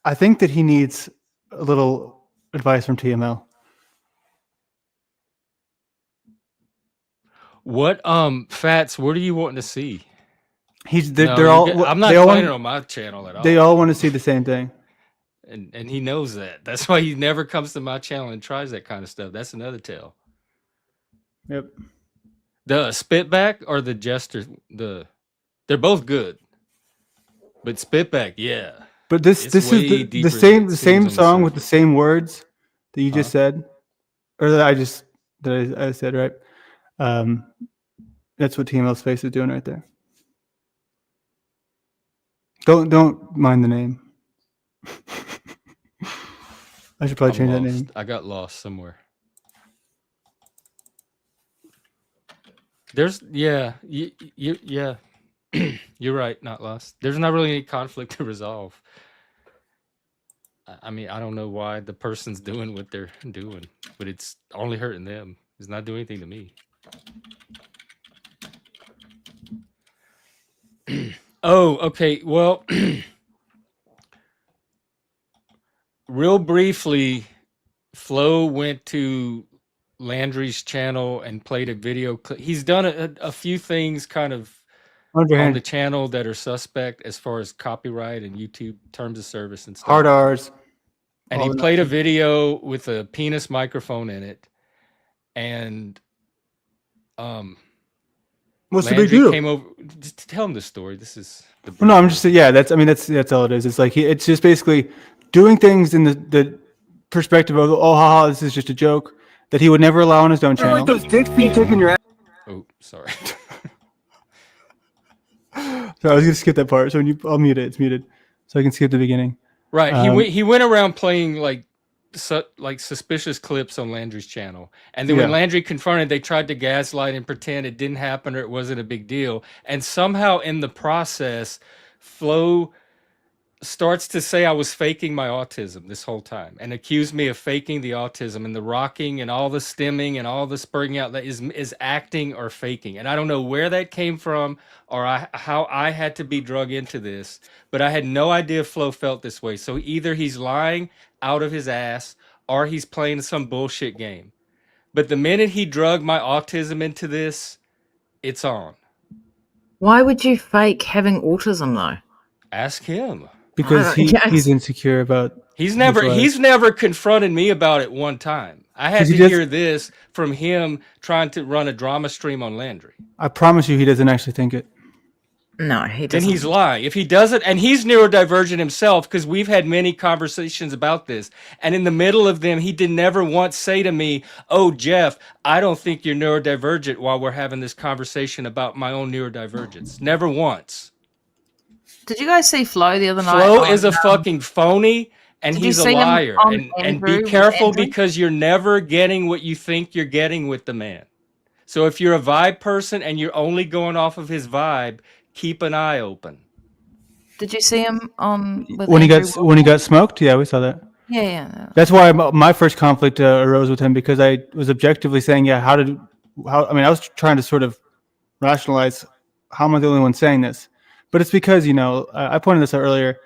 I think that he needs a little advice from TML. What Fats, what are you wanting to see? They're all. I'm not they all playing want, it on my channel at all. They all want to see the same thing. And he knows that. That's why he never comes to my channel and tries that kind of stuff. That's another tale. Yep. The Spitback or the Jester, they're both good. But Spitback, yeah. But this is the same song with the same words that you just said, or that I said, right? That's what TML's face is doing right there. Don't mind the name. I should probably change that name. I got lost somewhere. There's yeah. You're right, not lost. There's not really any conflict to resolve. I mean, I don't know why the person's doing what they're doing, but it's only hurting them. It's not doing anything to me. Oh, okay. Well, real briefly, Flo went to Landry's channel and played a video clip. He's done a few things kind of on the channel that are suspect as far as copyright and YouTube terms of service and stuff. Hard R's. And he played a video with a penis microphone in it. And what's Landry the big deal? came over. Just tell him the story. This is the no, I'm just that's all it is. It's like it's just basically doing things in the perspective of haha, this is just a joke that he would never allow on his own channel. Like those dicks be taking your ass. Oh, sorry. So I was gonna skip that part. So I'll mute it. It's muted, so I can skip the beginning. Right. He went around playing like suspicious clips on Landry's channel, and then when Landry confronted, they tried to gaslight and pretend it didn't happen or it wasn't a big deal. And somehow in the process, Flo starts to say I was faking my autism this whole time and accused me of faking the autism, and the rocking and all the stimming and all the spurring out that is acting or faking. And I don't know where that came from or how I had to be drug into this, but I had no idea Flo felt this way. So either he's lying out of his ass or he's playing some bullshit game. But the minute he drug my autism into this, it's on. Why would you fake having autism though? Ask him. Because he's insecure about. He's never confronted me about it one time. I had to hear this from him trying to run a drama stream on Landry. I promise you, he doesn't actually think it. No, he doesn't. Then he's lying. If he doesn't, and he's neurodivergent himself, because we've had many conversations about this, and in the middle of them, he did never once say to me, "Oh, Jeff, I don't think you're neurodivergent," while we're having this conversation about my own neurodivergence. Never once. Did you guys see Flo the other night? Flo is a fucking phony, and he's a liar. And be careful, because you're never getting what you think you're getting with the man. So if you're a vibe person and you're only going off of his vibe, keep an eye open. Did you see him on when he got smoked? Yeah, we saw that. Yeah. No. That's why my first conflict arose with him, because I was objectively saying, yeah, I was trying to sort of rationalize how am I the only one saying this, but it's because I pointed this out earlier.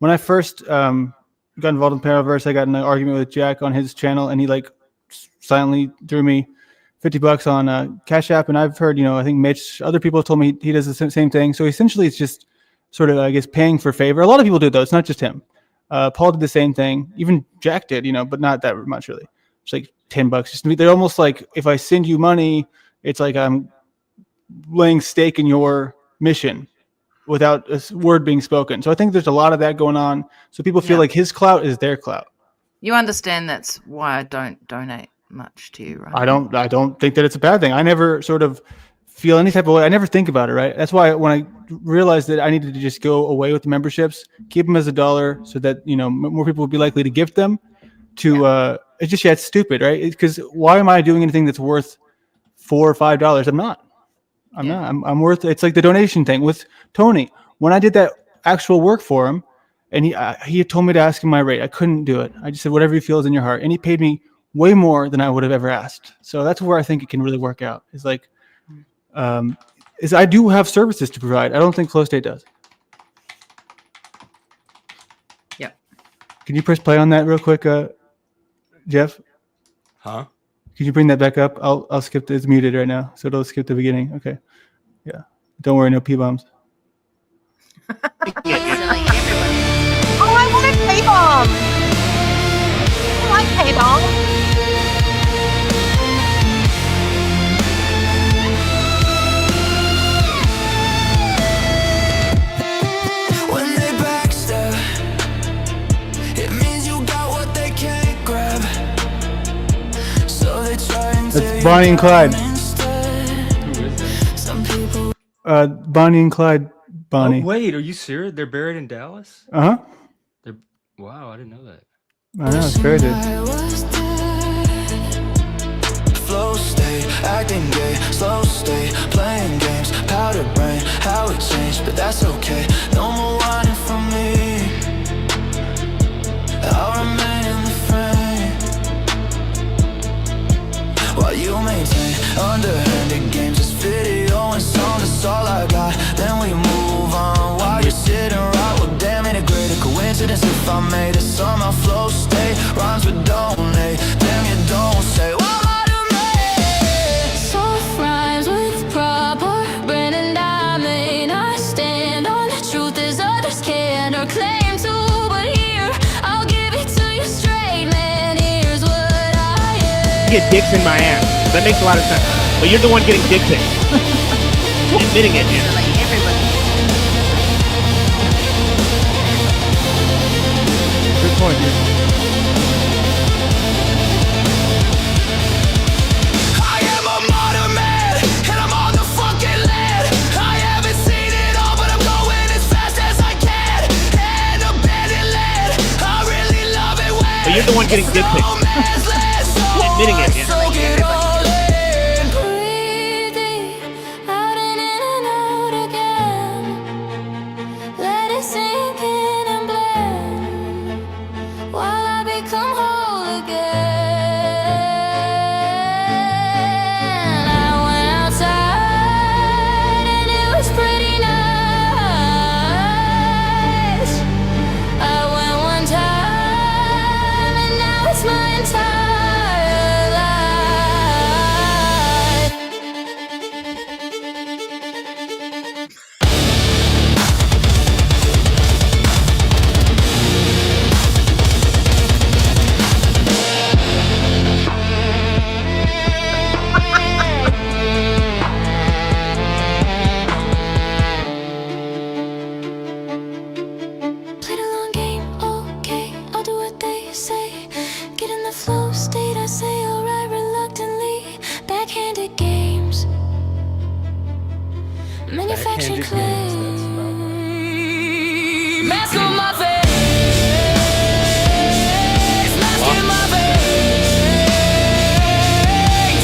When I first got involved in Paraverse, I got in an argument with Jack on his channel, and he like silently threw me $50 on Cash App, and I've heard I think Mitch, other people have told me he does the same thing. So essentially, it's just sort of, I guess, paying for favor. A lot of people do it, though. It's not just him. Paul did the same thing. Even Jack did, but not that much really. It's like $10. They're almost like, if I send you money, it's like I'm laying stake in your mission without a word being spoken. So I think there's a lot of that going on. So people feel like his clout is their clout. You understand that's why I don't donate much to you, right? I don't think that it's a bad thing. I never sort of feel any type of way. I never think about it, right? That's why when I realized that I needed to just go away with the memberships, keep them as $1 so that, more people would be likely to gift them to, it's stupid, right? Because why am I doing anything that's worth $4 or $5? I'm not. I'm worth, it's like the donation thing with Tony. When I did that actual work for him, and he told me to ask him my rate, I couldn't do it. I just said, whatever you feel is in your heart. And he paid me way more than I would have ever asked. So that's where I think it can really work out. Is like, is I do have services to provide. I don't think Flow State does. Yeah. Can you press play on that real quick, Jeff? Huh? Can you bring that back up? I'll skip. It's muted right now, so it'll skip the beginning. Okay. Yeah. Don't worry, no P-bombs. Oh, I want a P-bomb. I like P-bomb. When they backstab, it means you got what they can't grab. So they try and That's Bonnie and Clyde. Bonnie and Clyde. Bonnie. Oh, wait, are you serious? They're buried in Dallas? Uh-huh. Wow, I didn't know that. I know, it's crazy. Flow state, acting gay, slow state, playing games, powder brain, how it changed, but that's okay. No more whining from me. I'll remain in the frame while you maintain underhanded games. This video and song, that's all I got. Then we move on while you're sitting right. Well, damn it, a greater coincidence if I made it somehow. Flow state rhymes with donate. Damn, you don't say. Soft rhymes with proper brand and diamond. I stand on the truth as others can or claim to, but here I'll give it to you straight, man. Here's what I am. Get dicks in my ass. That makes a lot of sense. But you're the one getting dick pics. Admitting it. Good point, dude. I am a modern man, and I'm on the fucking land. I haven't seen it all, but I'm going as fast as I can. And abandoned land, I really love it when. But you're the one getting dick pics. Admitting it, yeah. So get all in. Breathing out and in and out again. Let it sink in and blend while I become whole again. I went outside and it was pretty nice. I went one time and now it's my entire life. Played a long game, okay, I'll do what they say. Get in the flow state, I say alright reluctantly. Backhanded games, manufactured Backhanded games, that's about claims. Mask on my face, mask in my face.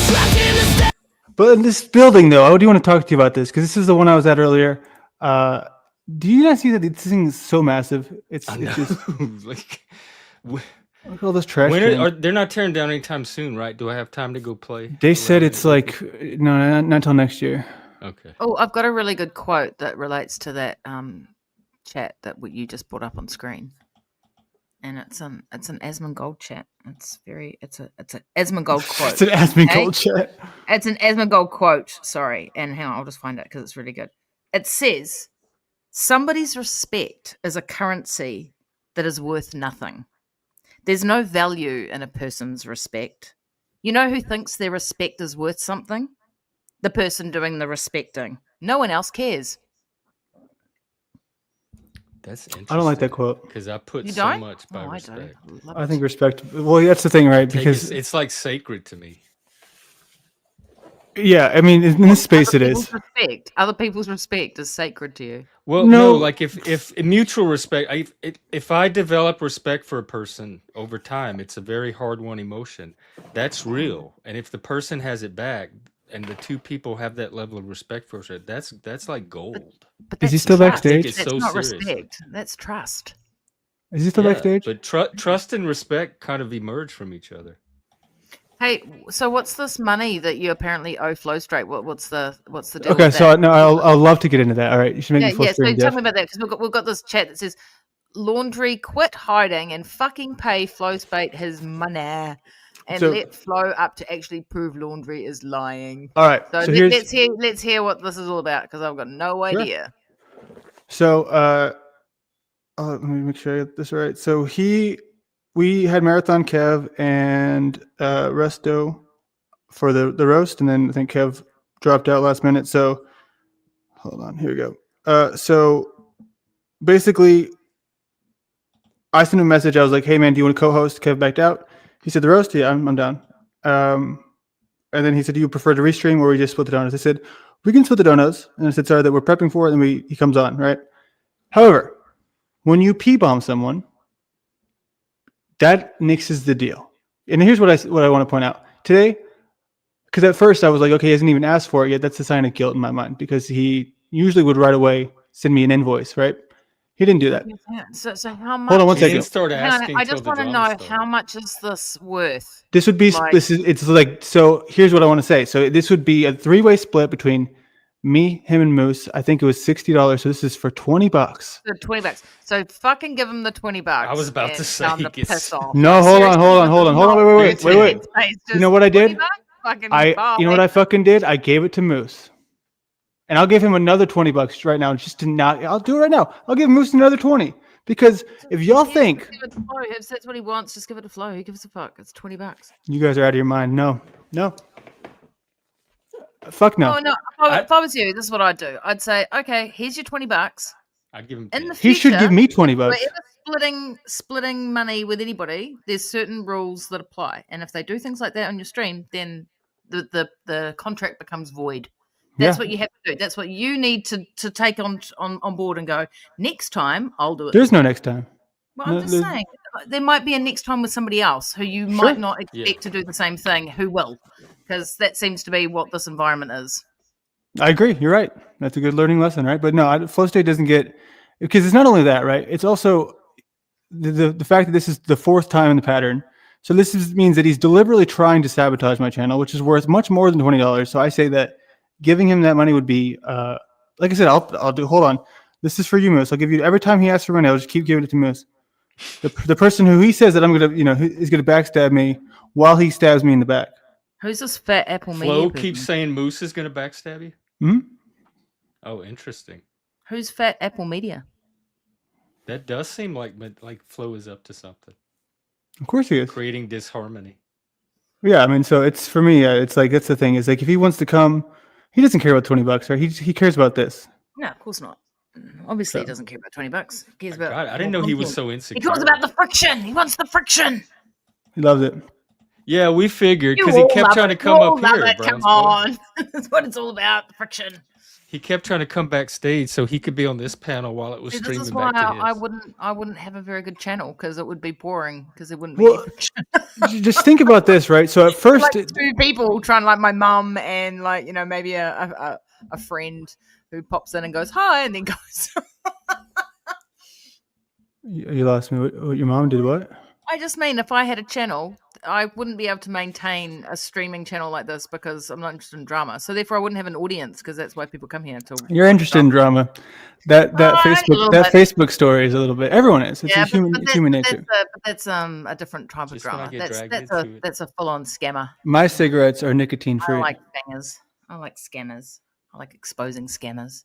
Trapped in the sta- But in this building, though, I do want to talk to you about this, because this is the one I was at earlier. Do you not see that this thing is so massive? It's I know. just Like, Look at all those trash When cans. they're not tearing down anytime soon, right? Do I have time to go play? They said around it's it? like no, not until next year. Okay. Oh, I've got a really good quote that relates to that chat that you just brought up on screen, and it's an Asmongold chat. It's an Asmongold quote. It's an Asmongold chat. It's an Asmongold quote. Sorry, and hang on, I'll just find it because it's really good. It says, "Somebody's respect is a currency that is worth nothing. There's no value in a person's respect. You know who thinks their respect is worth something? The person doing the respecting. No one else cares." That's interesting. I don't like that quote because I put You so don't? much by Oh, I respect. do. I think respect. Well, that's the thing, right? Because It's like sacred to me. yeah, I mean, in this space, it is. Other people's respect is sacred to you. Well, no, like if mutual respect, if I develop respect for a person over time, it's a very hard-won emotion. That's real, and if the person has it back, and the two people have that level of respect for each other, that's like gold. But Is he that's still trust. backstage? That's so not seriously. respect. That's trust. Is he still backstage? But trust and respect kind of emerge from each other. Hey, so what's this money that you apparently owe Flow Straight? What's the deal? Okay, with so that? no, I'll love to get into that. All right, you should make me full So screen, tell Jeff. me about that because we've got this chat that says, "Laundry, quit hiding and fucking pay Flow Straight his money, and So- let Flow up to actually prove Laundry is lying." All right, So, so here's let's hear what this is all about because I've got no idea. so let me make sure I get this right. So we had Marathon Kev and Resto for the roast, and then I think Kev dropped out last minute. So hold on, here we go. So basically, I sent him a message. I was like, "Hey man, do you want to co-host?" Kev backed out. He said, "The roast, yeah, I'm down." And then he said, "Do you prefer to restream or we just split the donuts?" I said, "We can split the donuts." And I said, "Sorry that we're prepping for it." And he comes on, right? However, when you P-bomb someone, that nixes the deal. And here's what I want to point out today, because at first I was like, okay, he hasn't even asked for it yet. That's a sign of guilt in my mind because he usually would right away send me an invoice, right? He didn't do that. So how much? Hold on one He second. didn't start Hang on, asking. I till just the want to drama know started. how much is this worth? This would be it's like, so here's what I want to say. So this would be a 3-way split between me, him, and Moose. I think it was $60. So this is for $20. So $20. So fucking give him the $20. I was about to and say, tell him to get piss off. No, hold on. Wait. You know what I did? You know what I fucking did? I gave it to Moose. And I'll give him another $20 right now, just to not. I'll do it right now. I'll give Moose another 20 because if y'all think If that's what he wants, just give it to Flo. Who gives a fuck? It's $20. you guys are out of your mind, no, fuck no. Oh no! If I was you, this is what I'd do. I'd say, okay, here's your $20. I'd give him In the 10. He should future, give me $20. whenever splitting money with anybody, there's certain rules that apply, and if they do things like that on your stream, then the contract becomes void. That's what you have to do. That's what you need to take on board and go, next time I'll do it. There's no next time. Well, I'm just saying, there might be a next time with somebody else who you might not expect to do the same thing, who will, because that seems to be what this environment is. I agree. You're right. That's a good learning lesson, right? But no, Flow State doesn't get, because it's not only that, right? It's also the fact that this is the 4th time in the pattern. So means that he's deliberately trying to sabotage my channel, which is worth much more than $20. So I say that giving him that money would be, like I said, I'll do. Hold on, this is for you, Moose. I'll give you every time he asks for money. I'll just keep giving it to Moose. The person who he says that I'm gonna, is gonna backstab me while he stabs me in the back. Who's this fat Apple Media Flo person? keeps saying Moose is going to backstab you. Hmm? Oh, interesting. Who's fat Apple Media? That does seem like Flo is up to something. Of course he is. Creating disharmony. Yeah, I mean, so it's for me. It's like that's the thing. Is like if he wants to come, he doesn't care about $20, right? He cares about this. No, of course not. Obviously, he doesn't care about $20. He cares about. God, I didn't know he was so insecure. He cares about the friction. He wants the friction. He loves it. Yeah, we figured because he kept trying to come up here. Come on, that's what it's all about. The friction. He kept trying to come backstage so he could be on this panel while it was streaming This is why back to his. I wouldn't have a very good channel because it would be boring because there wouldn't be any friction. Just think about this, right? So at first, like 2 people trying, like my mum and like maybe a friend who pops in and goes hi and then goes. you lost me. What your mom did what? I just mean if I had a channel, I wouldn't be able to maintain a streaming channel like this because I'm not interested in drama. So therefore, I wouldn't have an audience because that's why people come here to. You're watch interested in drama. That only a little bit. Facebook story is a little bit. Everyone is. It's a Yeah, human nature. that's a different type of Just when I drama. get That's dragged into it. that's a full on scammer. My cigarettes are nicotine I free. like bangers. I like scammers. I like exposing scammers.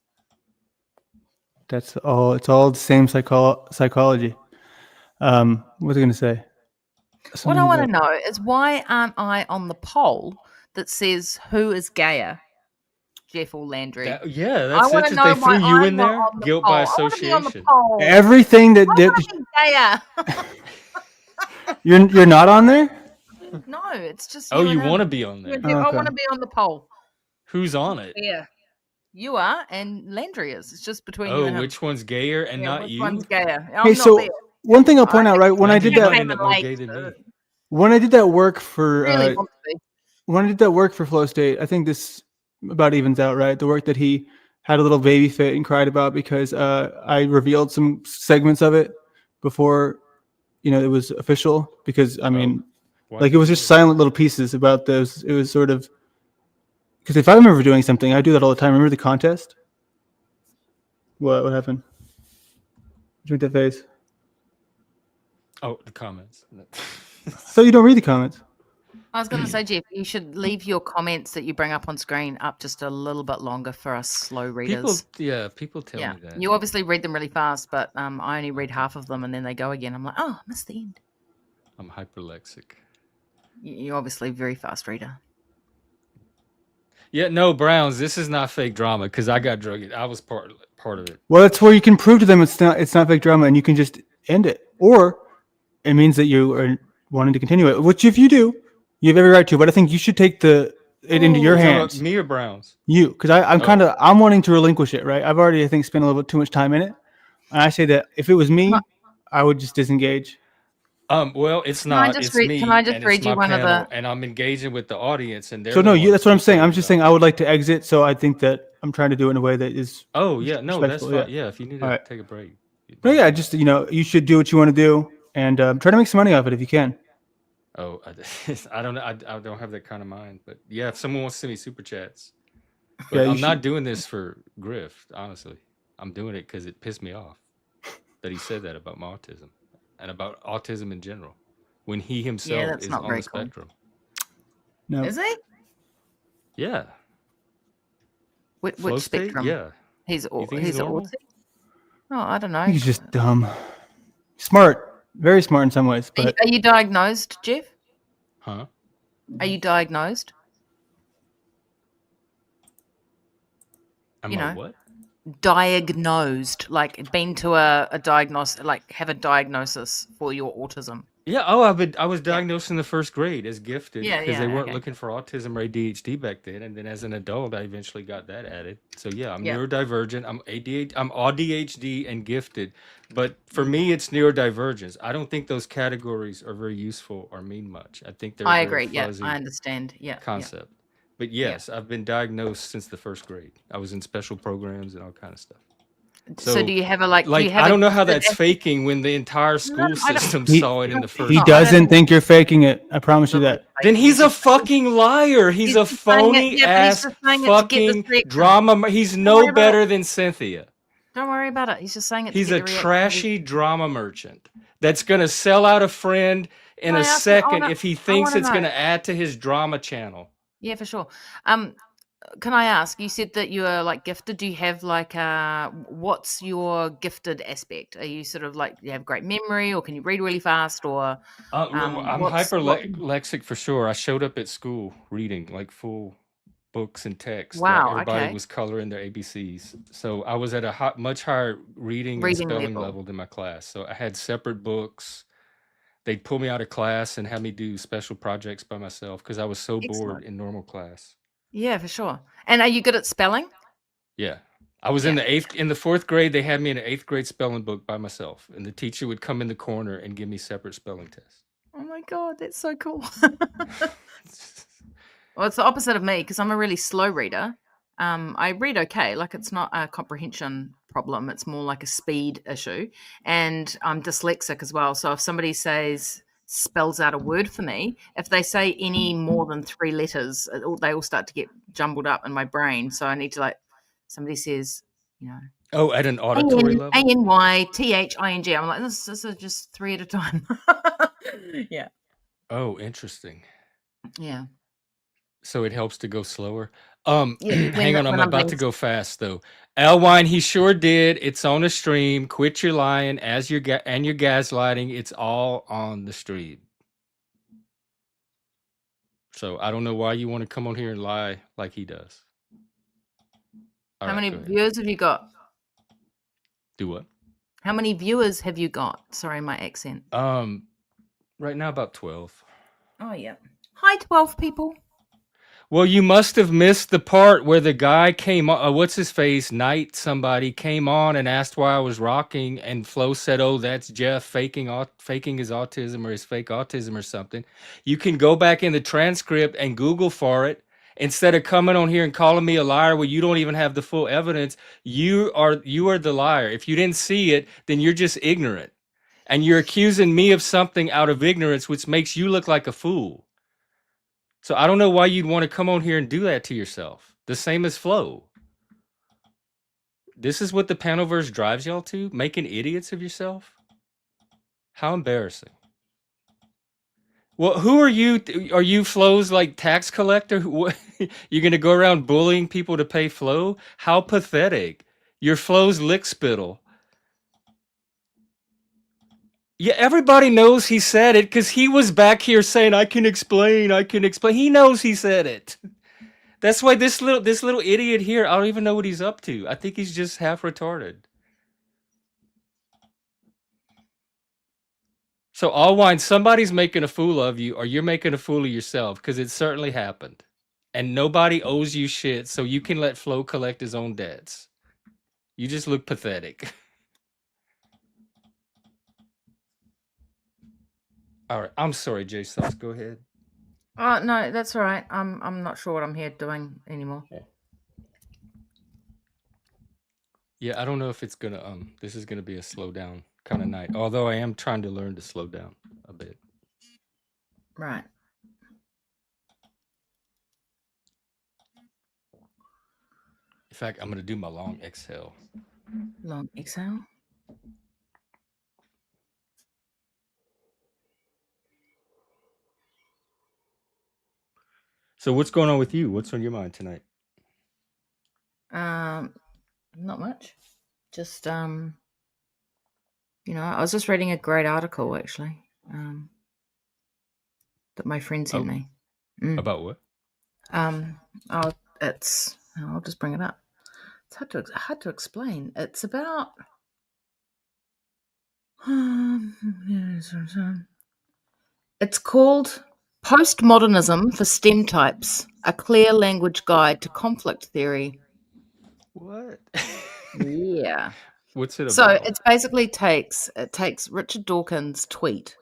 That's all. It's all the same psychology. What was I going to say? What I want to know is why aren't I on the poll that says who is gayer, Jeff or Landry? Yeah, I that's want to interesting. know They why threw you I'm in not there. on the Guilt poll. by I want to be on the association. poll. Everything I want to be gayer. you're not on there. No, it's just. Oh, you you and want to him. be on there? I Okay. want to be on the poll. Who's on it? Yeah, you are, and Landry is. It's just between you Oh, and him. which one's gayer and not which you? one's gayer? I'm Hey, not so there. one thing I'll point out, right? When I did You might that, end up more gay than me. when I did that work for Really want to be. when I did that work for Flow State, I think this about evens out, right? The work that he had a little baby fit and cried about because I revealed some segments of it before, it was official. Because I mean, like it was just silent little pieces about those. It was sort of because if I remember doing something, I do that all the time. Remember the contest? What happened? Drink that face. Oh, the comments. So you don't read the comments. I was going to say, Jeff, you should leave your comments that you bring up on screen up just a little bit longer for us slow readers. People tell me that. You obviously read them really fast, but I only read half of them and then they go again. I'm like, oh, I missed the end. I'm hyperlexic. You're obviously a very fast reader. Yeah, no, Browns. This is not fake drama because I got drugged. I was part of it. Well, that's where you can prove to them it's not fake drama, and you can just end it. Or it means that you are wanting to continue it, which if you do, you have every right to. But I think you should take it into your hands. Me or Browns? You, because I'm wanting to relinquish it. Right, I've already I think spent a little bit too much time in it, and I say that if it was me, I would just disengage. Well, it's not. It's me. Can I just read you one of the? And I'm engaging with the audience, and they're So no, that's what I'm saying. I'm just saying I would like to exit. So I think that I'm trying to do it in a way that is. Oh yeah, no, that's fine. Yeah. If you need to take a break. No, yeah, just you should do what you want to do, and try to make some money off it if you can. Oh, I don't know. I don't have that kind of mind, but yeah, if someone wants to send me super chats, but I'm not doing this for grift. Honestly, I'm doing it because it pissed me off that he said that about my autism. And about autism in general, when he himself is on the spectrum. No. Is he? Yeah. Which spectrum? Yeah. He's autistic. Oh, I don't know. He's just dumb. Smart, very smart in some ways. But are you diagnosed, Jeff? Huh? Are you diagnosed? What? Diagnosed, like been to a diagnosis, like have a diagnosis for your autism. Yeah. Oh, I was diagnosed in the first grade as gifted because they weren't looking for autism or ADHD back then, and then as an adult, I eventually got that added. So yeah, I'm neurodivergent. I'm ADHD. I'm ADHD and gifted, but for me, it's neurodivergence. I don't think those categories are very useful or mean much. I think they're. I agree. Yeah, I understand. Yeah. Concept. But yes, I've been diagnosed since the first grade. I was in special programs and all kind of stuff. So do you have a I don't know how that's faking when the entire school system saw it in the first. He doesn't think you're faking it. I promise you that. Then he's a fucking liar. He's a phony ass fucking drama. He's no better than Cynthia. Don't worry about it. He's just saying it. He's a trashy drama merchant that's gonna sell out a friend in a second if he thinks it's gonna add to his drama channel. Yeah, for sure. Can I ask? You said that you are like gifted. Do you have like what's your gifted aspect? Are you sort of like you have great memory, or can you read really fast, or? I'm hyperlexic for sure. I showed up at school reading like full books and text. Wow, everybody was coloring their ABCs, so I was at a much higher reading and spelling level than my class. So I had separate books. They'd pull me out of class and have me do special projects by myself because I was so bored in normal class. Yeah, for sure. And are you good at spelling? Yeah. I was in the fourth grade. They had me in an 8th grade spelling book by myself, and the teacher would come in the corner and give me separate spelling tests. Oh my God, that's so cool. Well, it's the opposite of me because I'm a really slow reader. I read okay, like it's not a comprehension problem. It's more like a speed issue. And I'm dyslexic as well. So if somebody says spells out a word for me. If they say any more than 3 letters, they all start to get jumbled up in my brain. So I need to, like, somebody says, Oh, at an auditory level? ANYTHING. I'm like, this is just 3 at a time. Yeah. Oh, interesting. Yeah. So it helps to go slower. Yeah, Hang on, I'm when I'm about to being go fast though. Alwine, he sure did. It's on the stream. Quit your lying as you're and your gaslighting. It's all on the stream. So I don't know why you want to come on here and lie like he does. All How right, many go ahead. viewers have you got? Do what? How many viewers have you got? Sorry, my accent. Right now about 12. Oh, yeah. Hi, 12 people. Well, you must have missed the part where the guy came on. What's his face? Knight, somebody came on and asked why I was rocking, and Flo said, "Oh, that's Jeff faking his autism or his fake autism or something." You can go back in the transcript and Google for it instead of coming on here and calling me a liar where you don't even have the full evidence. You are the liar. If you didn't see it, then you're just ignorant, and you're accusing me of something out of ignorance, which makes you look like a fool. So I don't know why you'd want to come on here and do that to yourself. The same as Flo. This is what the Panelverse drives y'all to? Making idiots of yourself? How embarrassing. Well, who are you? Are you Flo's like tax collector? You're going to go around bullying people to pay Flo? How pathetic. You're Flo's lick spittle. Yeah, everybody knows he said it because he was back here saying, I can explain. He knows he said it. That's why this little idiot here, I don't even know what he's up to. I think he's just half retarded. So Allwine, somebody's making a fool of you, or you're making a fool of yourself, because it certainly happened. And nobody owes you shit, so you can let Flo collect his own debts. You just look pathetic. All right, I'm sorry, jsauce. Go ahead. No, that's all right. I'm not sure what I'm here doing anymore. Yeah, I don't know if it's gonna this is gonna be a slow down kind of night. Although I am trying to learn to slow down a bit. Right. In fact, I'm gonna do my long exhale. Long exhale. So what's going on with you? What's on your mind tonight? Not much. Just I was just reading a great article actually. That my friend sent me. About what? I'll just bring it up. It's hard to explain. It's about it's called Postmodernism for STEM Types, a clear language guide to conflict theory. What? Yeah. What's it about? So it basically takes Richard Dawkins' tweet,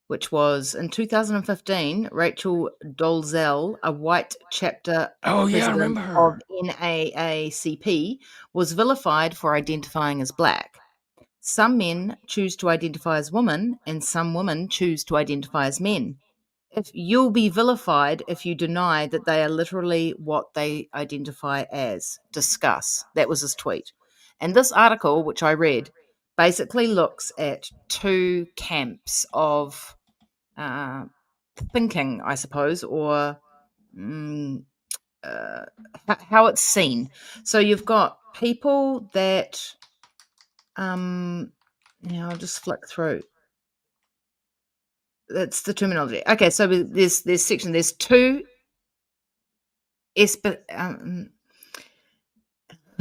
which was in 2015, Rachel Dolezal, a white chapter president of NAACP, was vilified for identifying as black. Some men choose to identify as women, and some women choose to identify as men. If you'll be vilified if you deny that they are literally what they identify as. Discuss. That was his tweet. And this article, which I read, basically looks at two camps of thinking, I suppose, or how it's seen. So you've got people that, I'll just flick through. That's the terminology. Okay, so there's section. There's two. I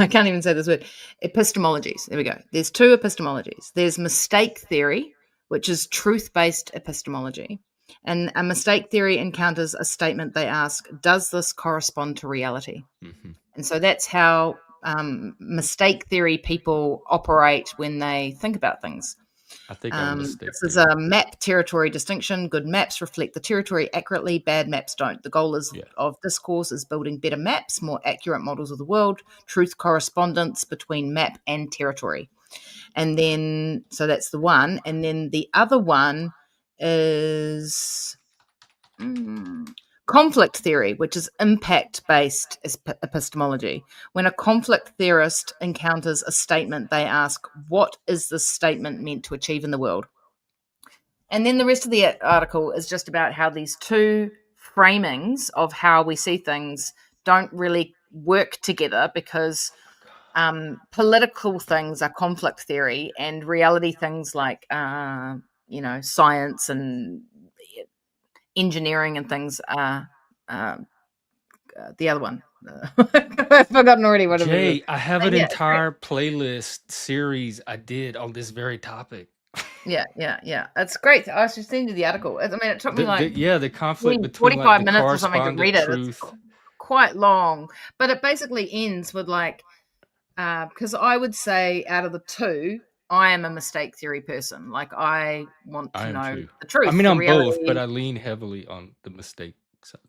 can't even say this word. Epistemologies. There we go. There's two epistemologies. There's mistake theory, which is truth-based epistemology. And a mistake theory encounters a statement they ask, does this correspond to reality? Mm-hmm. And so that's how mistake theory people operate when they think about things. I think I'm mistake this is a map territory distinction. Good maps reflect the territory accurately. Bad maps don't. The goal of this course is building better maps, more accurate models of the world, truth correspondence between map and territory. And then, so that's the one. And then the other one is conflict theory, which is impact-based epistemology. When a conflict theorist encounters a statement, they ask, what is this statement meant to achieve in the world? And then the rest of the article is just about how these two framings of how we see things don't really work together, because political things are conflict theory, and reality things like science and engineering and things are the other one. I've forgotten already what it is. Jay, I have an entire playlist series I did on this very topic. Yeah. It's great. I was just seeing the article. I mean, it took me the conflict between 45 like the minutes or something to read it. truth. It's quite long, but it basically ends with because I would say out of the two, I am a mistake theory person. Like, I want to know the truth. I mean, I'm both, but I lean heavily on the mistake.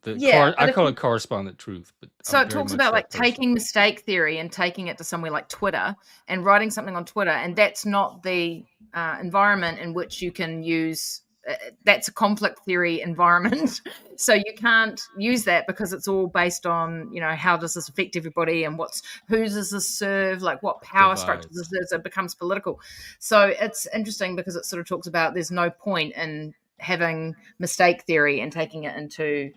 I call it correspondent truth. But so it talks about like taking mistake theory and taking it to somewhere like Twitter and writing something on Twitter, and that's not the environment in which you can use. That's a conflict theory environment, so you can't use that because it's all based on how does this affect everybody and who does this serve, like what power structures does this. It becomes political. So it's interesting because it sort of talks about there's no point in having mistake theory and taking it into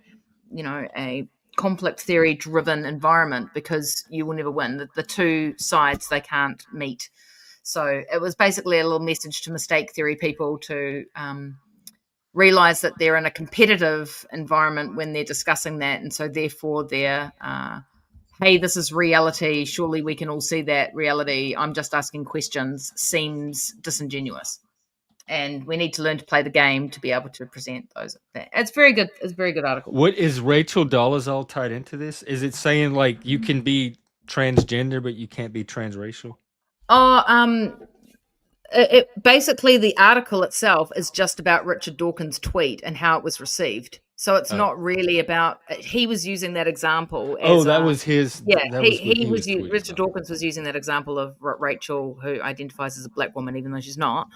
a conflict theory driven environment, because you will never win. The two sides, they can't meet. So it was basically a little message to mistake theory people to realize that they're in a competitive environment when they're discussing that, and so therefore they're hey, this is reality, surely we can all see that reality, I'm just asking questions, seems disingenuous. And we need to learn to play the game to be able to present those. It's very good. It's a very good article. What is Rachel Dolezal tied into this? Is it saying like you can be transgender but you can't be transracial? Basically the article itself is just about Richard Dawkins' tweet and how it was received. So it's not really about. He was using that example. As, that was his. Yeah, Richard Dawkins was using that example of Rachel, who identifies as a black woman, even though she's not,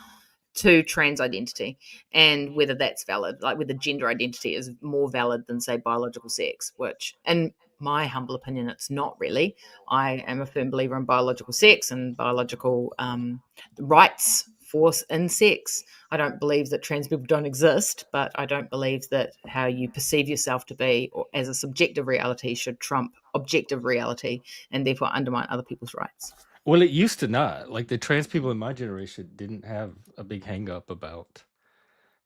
to trans identity, and whether that's valid, like whether gender identity is more valid than, say, biological sex, which, in my humble opinion, it's not really. I am a firm believer in biological sex and biological rights in sex. I don't believe that trans people don't exist, but I don't believe that how you perceive yourself to be or as a subjective reality should trump objective reality and therefore undermine other people's rights. Well, it used to not. Like, the trans people in my generation didn't have a big hang up about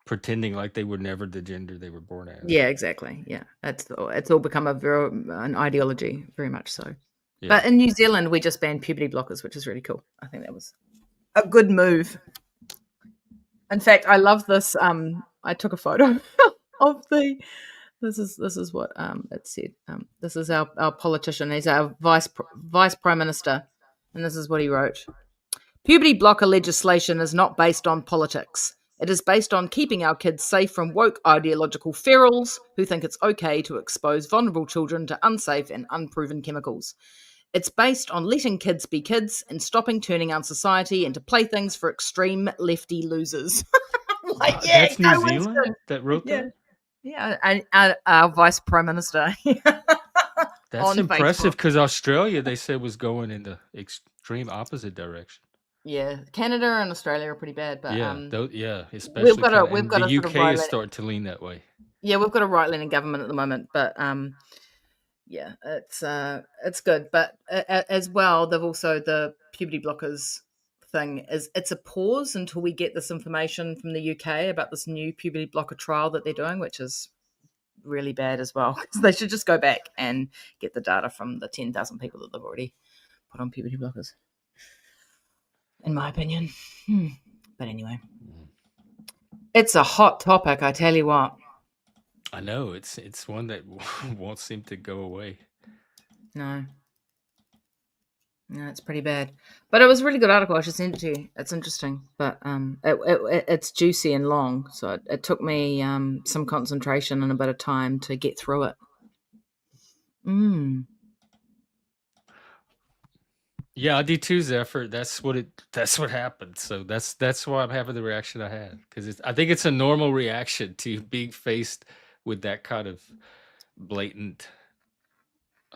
pretending like they were never the gender they were born as. Yeah, exactly. Yeah, it's all become an ideology, very much so. Yeah. But in New Zealand, we just banned puberty blockers, which is really cool. I think that was a good move. In fact, I love this. I took a photo of This is what it said. This is our politician. He's our vice prime minister, and this is what he wrote: puberty blocker legislation is not based on politics. It is based on keeping our kids safe from woke ideological ferals who think it's okay to expose vulnerable children to unsafe and unproven chemicals. It's based on letting kids be kids and stopping turning our society into playthings for extreme lefty losers. That's New Zealand that wrote that? Yeah, and our vice prime minister. That's impressive, because Australia, they said, was going in the extreme opposite direction. Yeah, Canada and Australia are pretty bad, but especially the UK is starting to lean that way. Yeah, we've got a right-leaning government at the moment, but yeah, it's good. But as well, they've also, the puberty blockers thing is, it's a pause until we get this information from the UK about this new puberty blocker trial that they're doing, which is really bad as well. So they should just go back and get the data from the 10,000 people that they've already put on puberty blockers, in my opinion. But anyway, it's a hot topic, I tell you what. I know, it's one that won't seem to go away. No, it's pretty bad. But it was a really good article. I should send it to you. It's interesting, but it's juicy and long, so it took me some concentration and a bit of time to get through it. Yeah, I do too, Zephyr. That's what happened. So that's why I'm having the reaction I had, because I think it's a normal reaction to being faced with that kind of blatant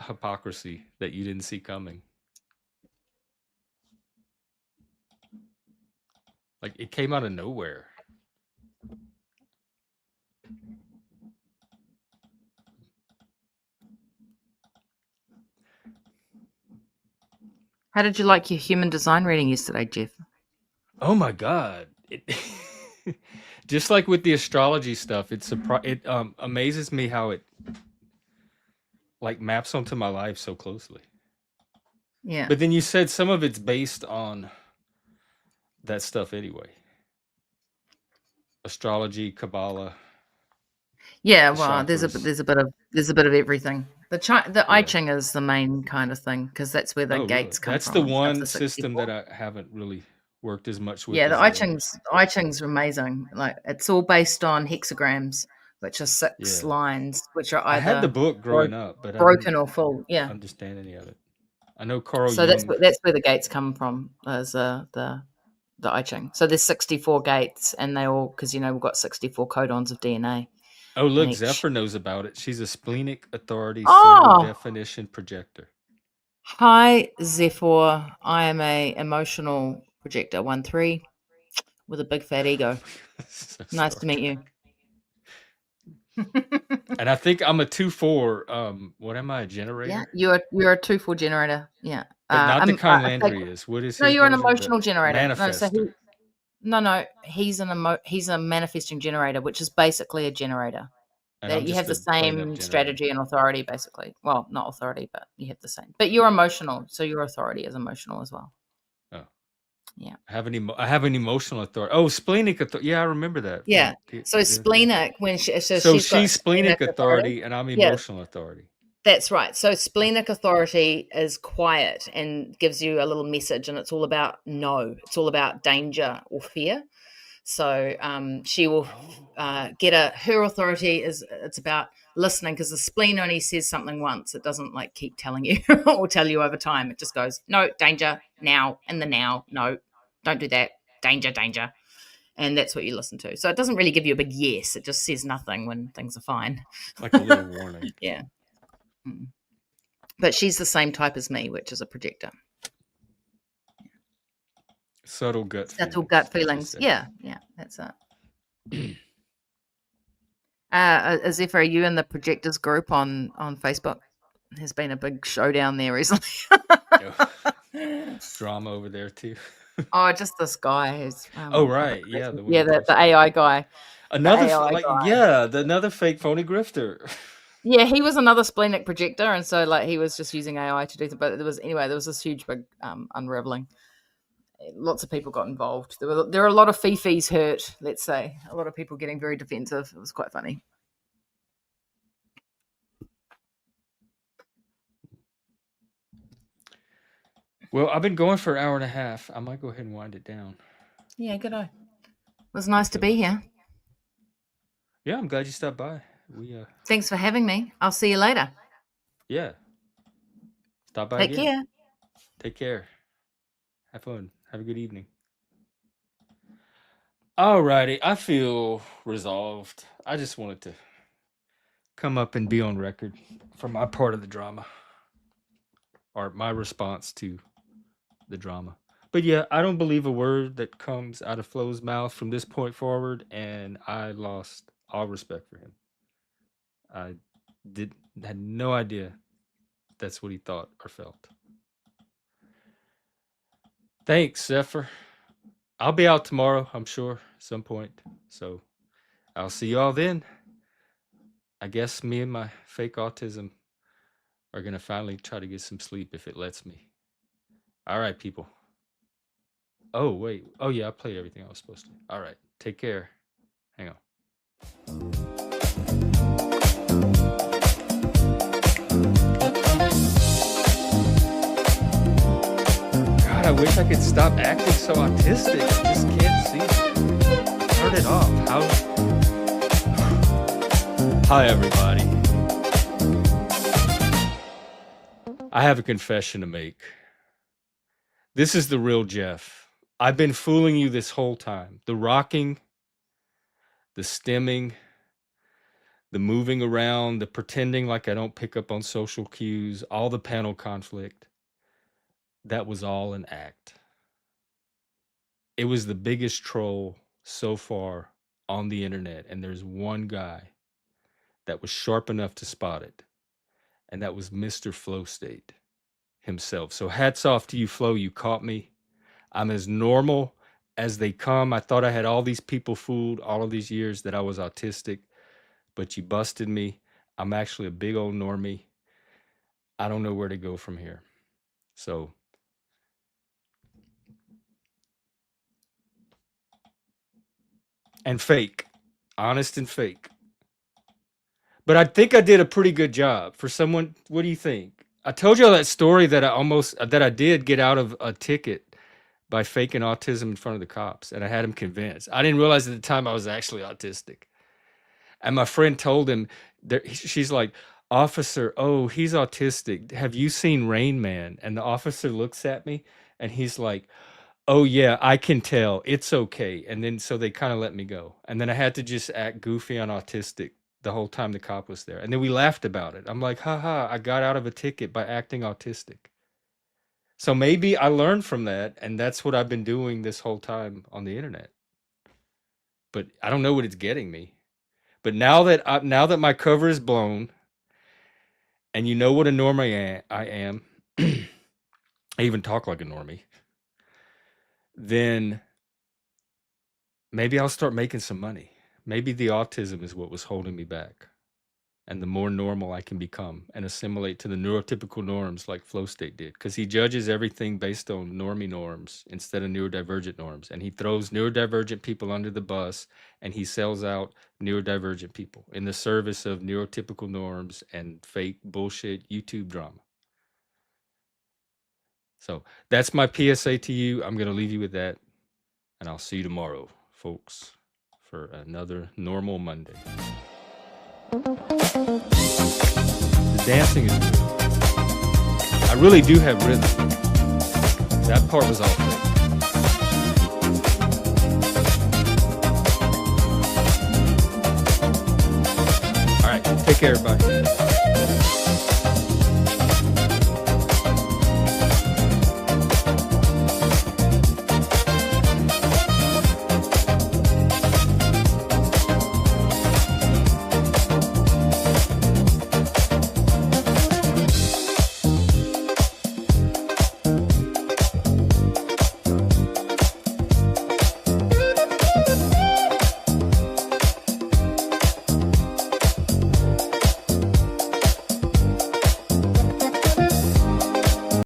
hypocrisy that you didn't see coming. Like, it came out of nowhere. How did you like your human design reading yesterday, Jeff? Oh my God. Just like with the astrology stuff, it amazes me how it like maps onto my life so closely. Yeah. But then you said some of it's based on that stuff anyway. Astrology, Kabbalah. Yeah, the well, there's a chakras. bit of everything. The I Yeah. Ching is the main kind of thing because that's where the Oh, gates really? come That's from. the and stuff, one the system 64. that I haven't really worked as much with Yeah, the as the others. I Ching's amazing. Like it's all based on hexagrams, which are 6 Yeah. lines, which are I had the either book growing up, but I didn't broken or full. Yeah. understand any of it. I know Carl So that's Jung. where the gates come from. Is the I Ching. So there's 64 gates, and they all because we've got 64 codons of DNA. Oh, look, each. Zephyr knows about it. She's a splenic authority single Oh, definition projector. hi Zephyr. I am a emotional projector 1-3 with a big fat ego. So Nice to meet you. And I think I'm a 2-4. What am I, a generator? Yeah, you're a 2-4 generator. Yeah, But not the I'm kind I think Landry is. What is no, his you're an version? emotional The generator. manifester. No, he's a manifesting generator, which is basically a generator. And That I'm you just have the a plain up same generator. strategy and authority, basically. Well, not authority, but you have the same. But you're emotional, so your authority is emotional as well. Oh. Yeah. I have an emotional authority. Oh, splenic authority. Yeah, I remember that. Yeah. So splenic when she's got splenic authority and I'm emotional authority. That's right. So splenic authority is quiet and gives you a little message, and it's all about no. It's all about danger or fear. So she will her authority it's about listening, because the spleen only says something once. It doesn't like keep telling you or tell you over time. It just goes, no, danger, now, in the now, no, don't do that, danger, danger. And that's what you listen to. So it doesn't really give you a big yes. It just says nothing when things are fine. Like a little warning. Yeah. But she's the same type as me, which is a projector. Subtle gut feelings. Yeah, that's it. Zephyr, are you in the projectors group on Facebook? There's been a big showdown there recently. Drama over there too. Oh, just this guy who's right. Yeah, the AI guy. Another another fake phony grifter. Yeah, he was another splenic projector, and so like he was just using AI to do it. But there was this huge big unraveling. Lots of people got involved. There were a lot of fifis hurt, let's say. A lot of people getting very defensive. It was quite funny. Well, I've been going for an hour and a half. I might go ahead and wind it down. Yeah, good eye. It was nice to be here. Yeah, I'm glad you stopped by. Thanks for having me. I'll see you later. Yeah. Stop by Take again. care. Take care. Have fun. Have a good evening. Alrighty, I feel resolved. I just wanted to come up and be on record for my part of the drama, or my response to the drama. But yeah, I don't believe a word that comes out of Flo's mouth from this point forward, and I lost all respect for him. I had no idea that's what he thought or felt. Thanks, Zephyr. I'll be out tomorrow, I'm sure, some point. So I'll see you all then. I guess me and my fake autism are going to finally try to get some sleep if it lets me. All right, people. Oh, wait. Oh, yeah, I played everything I was supposed to. All right. Take care. Hang on. God, I wish I could stop acting so autistic. I just can't see it. Turn it off. Hi, everybody. I have a confession to make. This is the real Jeff. I've been fooling you this whole time. The rocking, the stimming, the moving around, the pretending like I don't pick up on social cues, all the panel conflict. That was all an act. It was the biggest troll so far on the internet, and there's one guy that was sharp enough to spot it, and that was Mr. Flow State himself. So hats off to you, Flo. You caught me. I'm as normal as they come. I thought I had all these people fooled all of these years that I was autistic, but you busted me. I'm actually a big old normie. I don't know where to go from here. So and fake, honest and fake. But I think I did a pretty good job for someone. What do you think? I told you all that story that I did get out of a ticket by faking autism in front of the cops, and I had him convinced. I didn't realize at the time I was actually autistic. And my friend told him, she's like, "Officer, oh, he's autistic. Have you seen Rain Man?" And the officer looks at me and he's like, "Oh yeah, I can tell. It's okay." And then so they kind of let me go. And then I had to just act goofy on autistic the whole time the cop was there. And then we laughed about it. I'm like, haha, I got out of a ticket by acting autistic. So maybe I learned from that, and that's what I've been doing this whole time on the internet. But I don't know what it's getting me. But now that my cover is blown, and you know what a normie I am, I even talk like a normie, then maybe I'll start making some money. Maybe the autism is what was holding me back. And the more normal I can become and assimilate to the neurotypical norms like Flow State did. Because he judges everything based on normie norms instead of neurodivergent norms. And he throws neurodivergent people under the bus, and he sells out neurodivergent people in the service of neurotypical norms and fake bullshit YouTube drama. So that's my PSA to you. I'm going to leave you with that. And I'll see you tomorrow, folks, for another normal Monday. The dancing is good. I really do have rhythm. That part was all fake. All right, take care, everybody.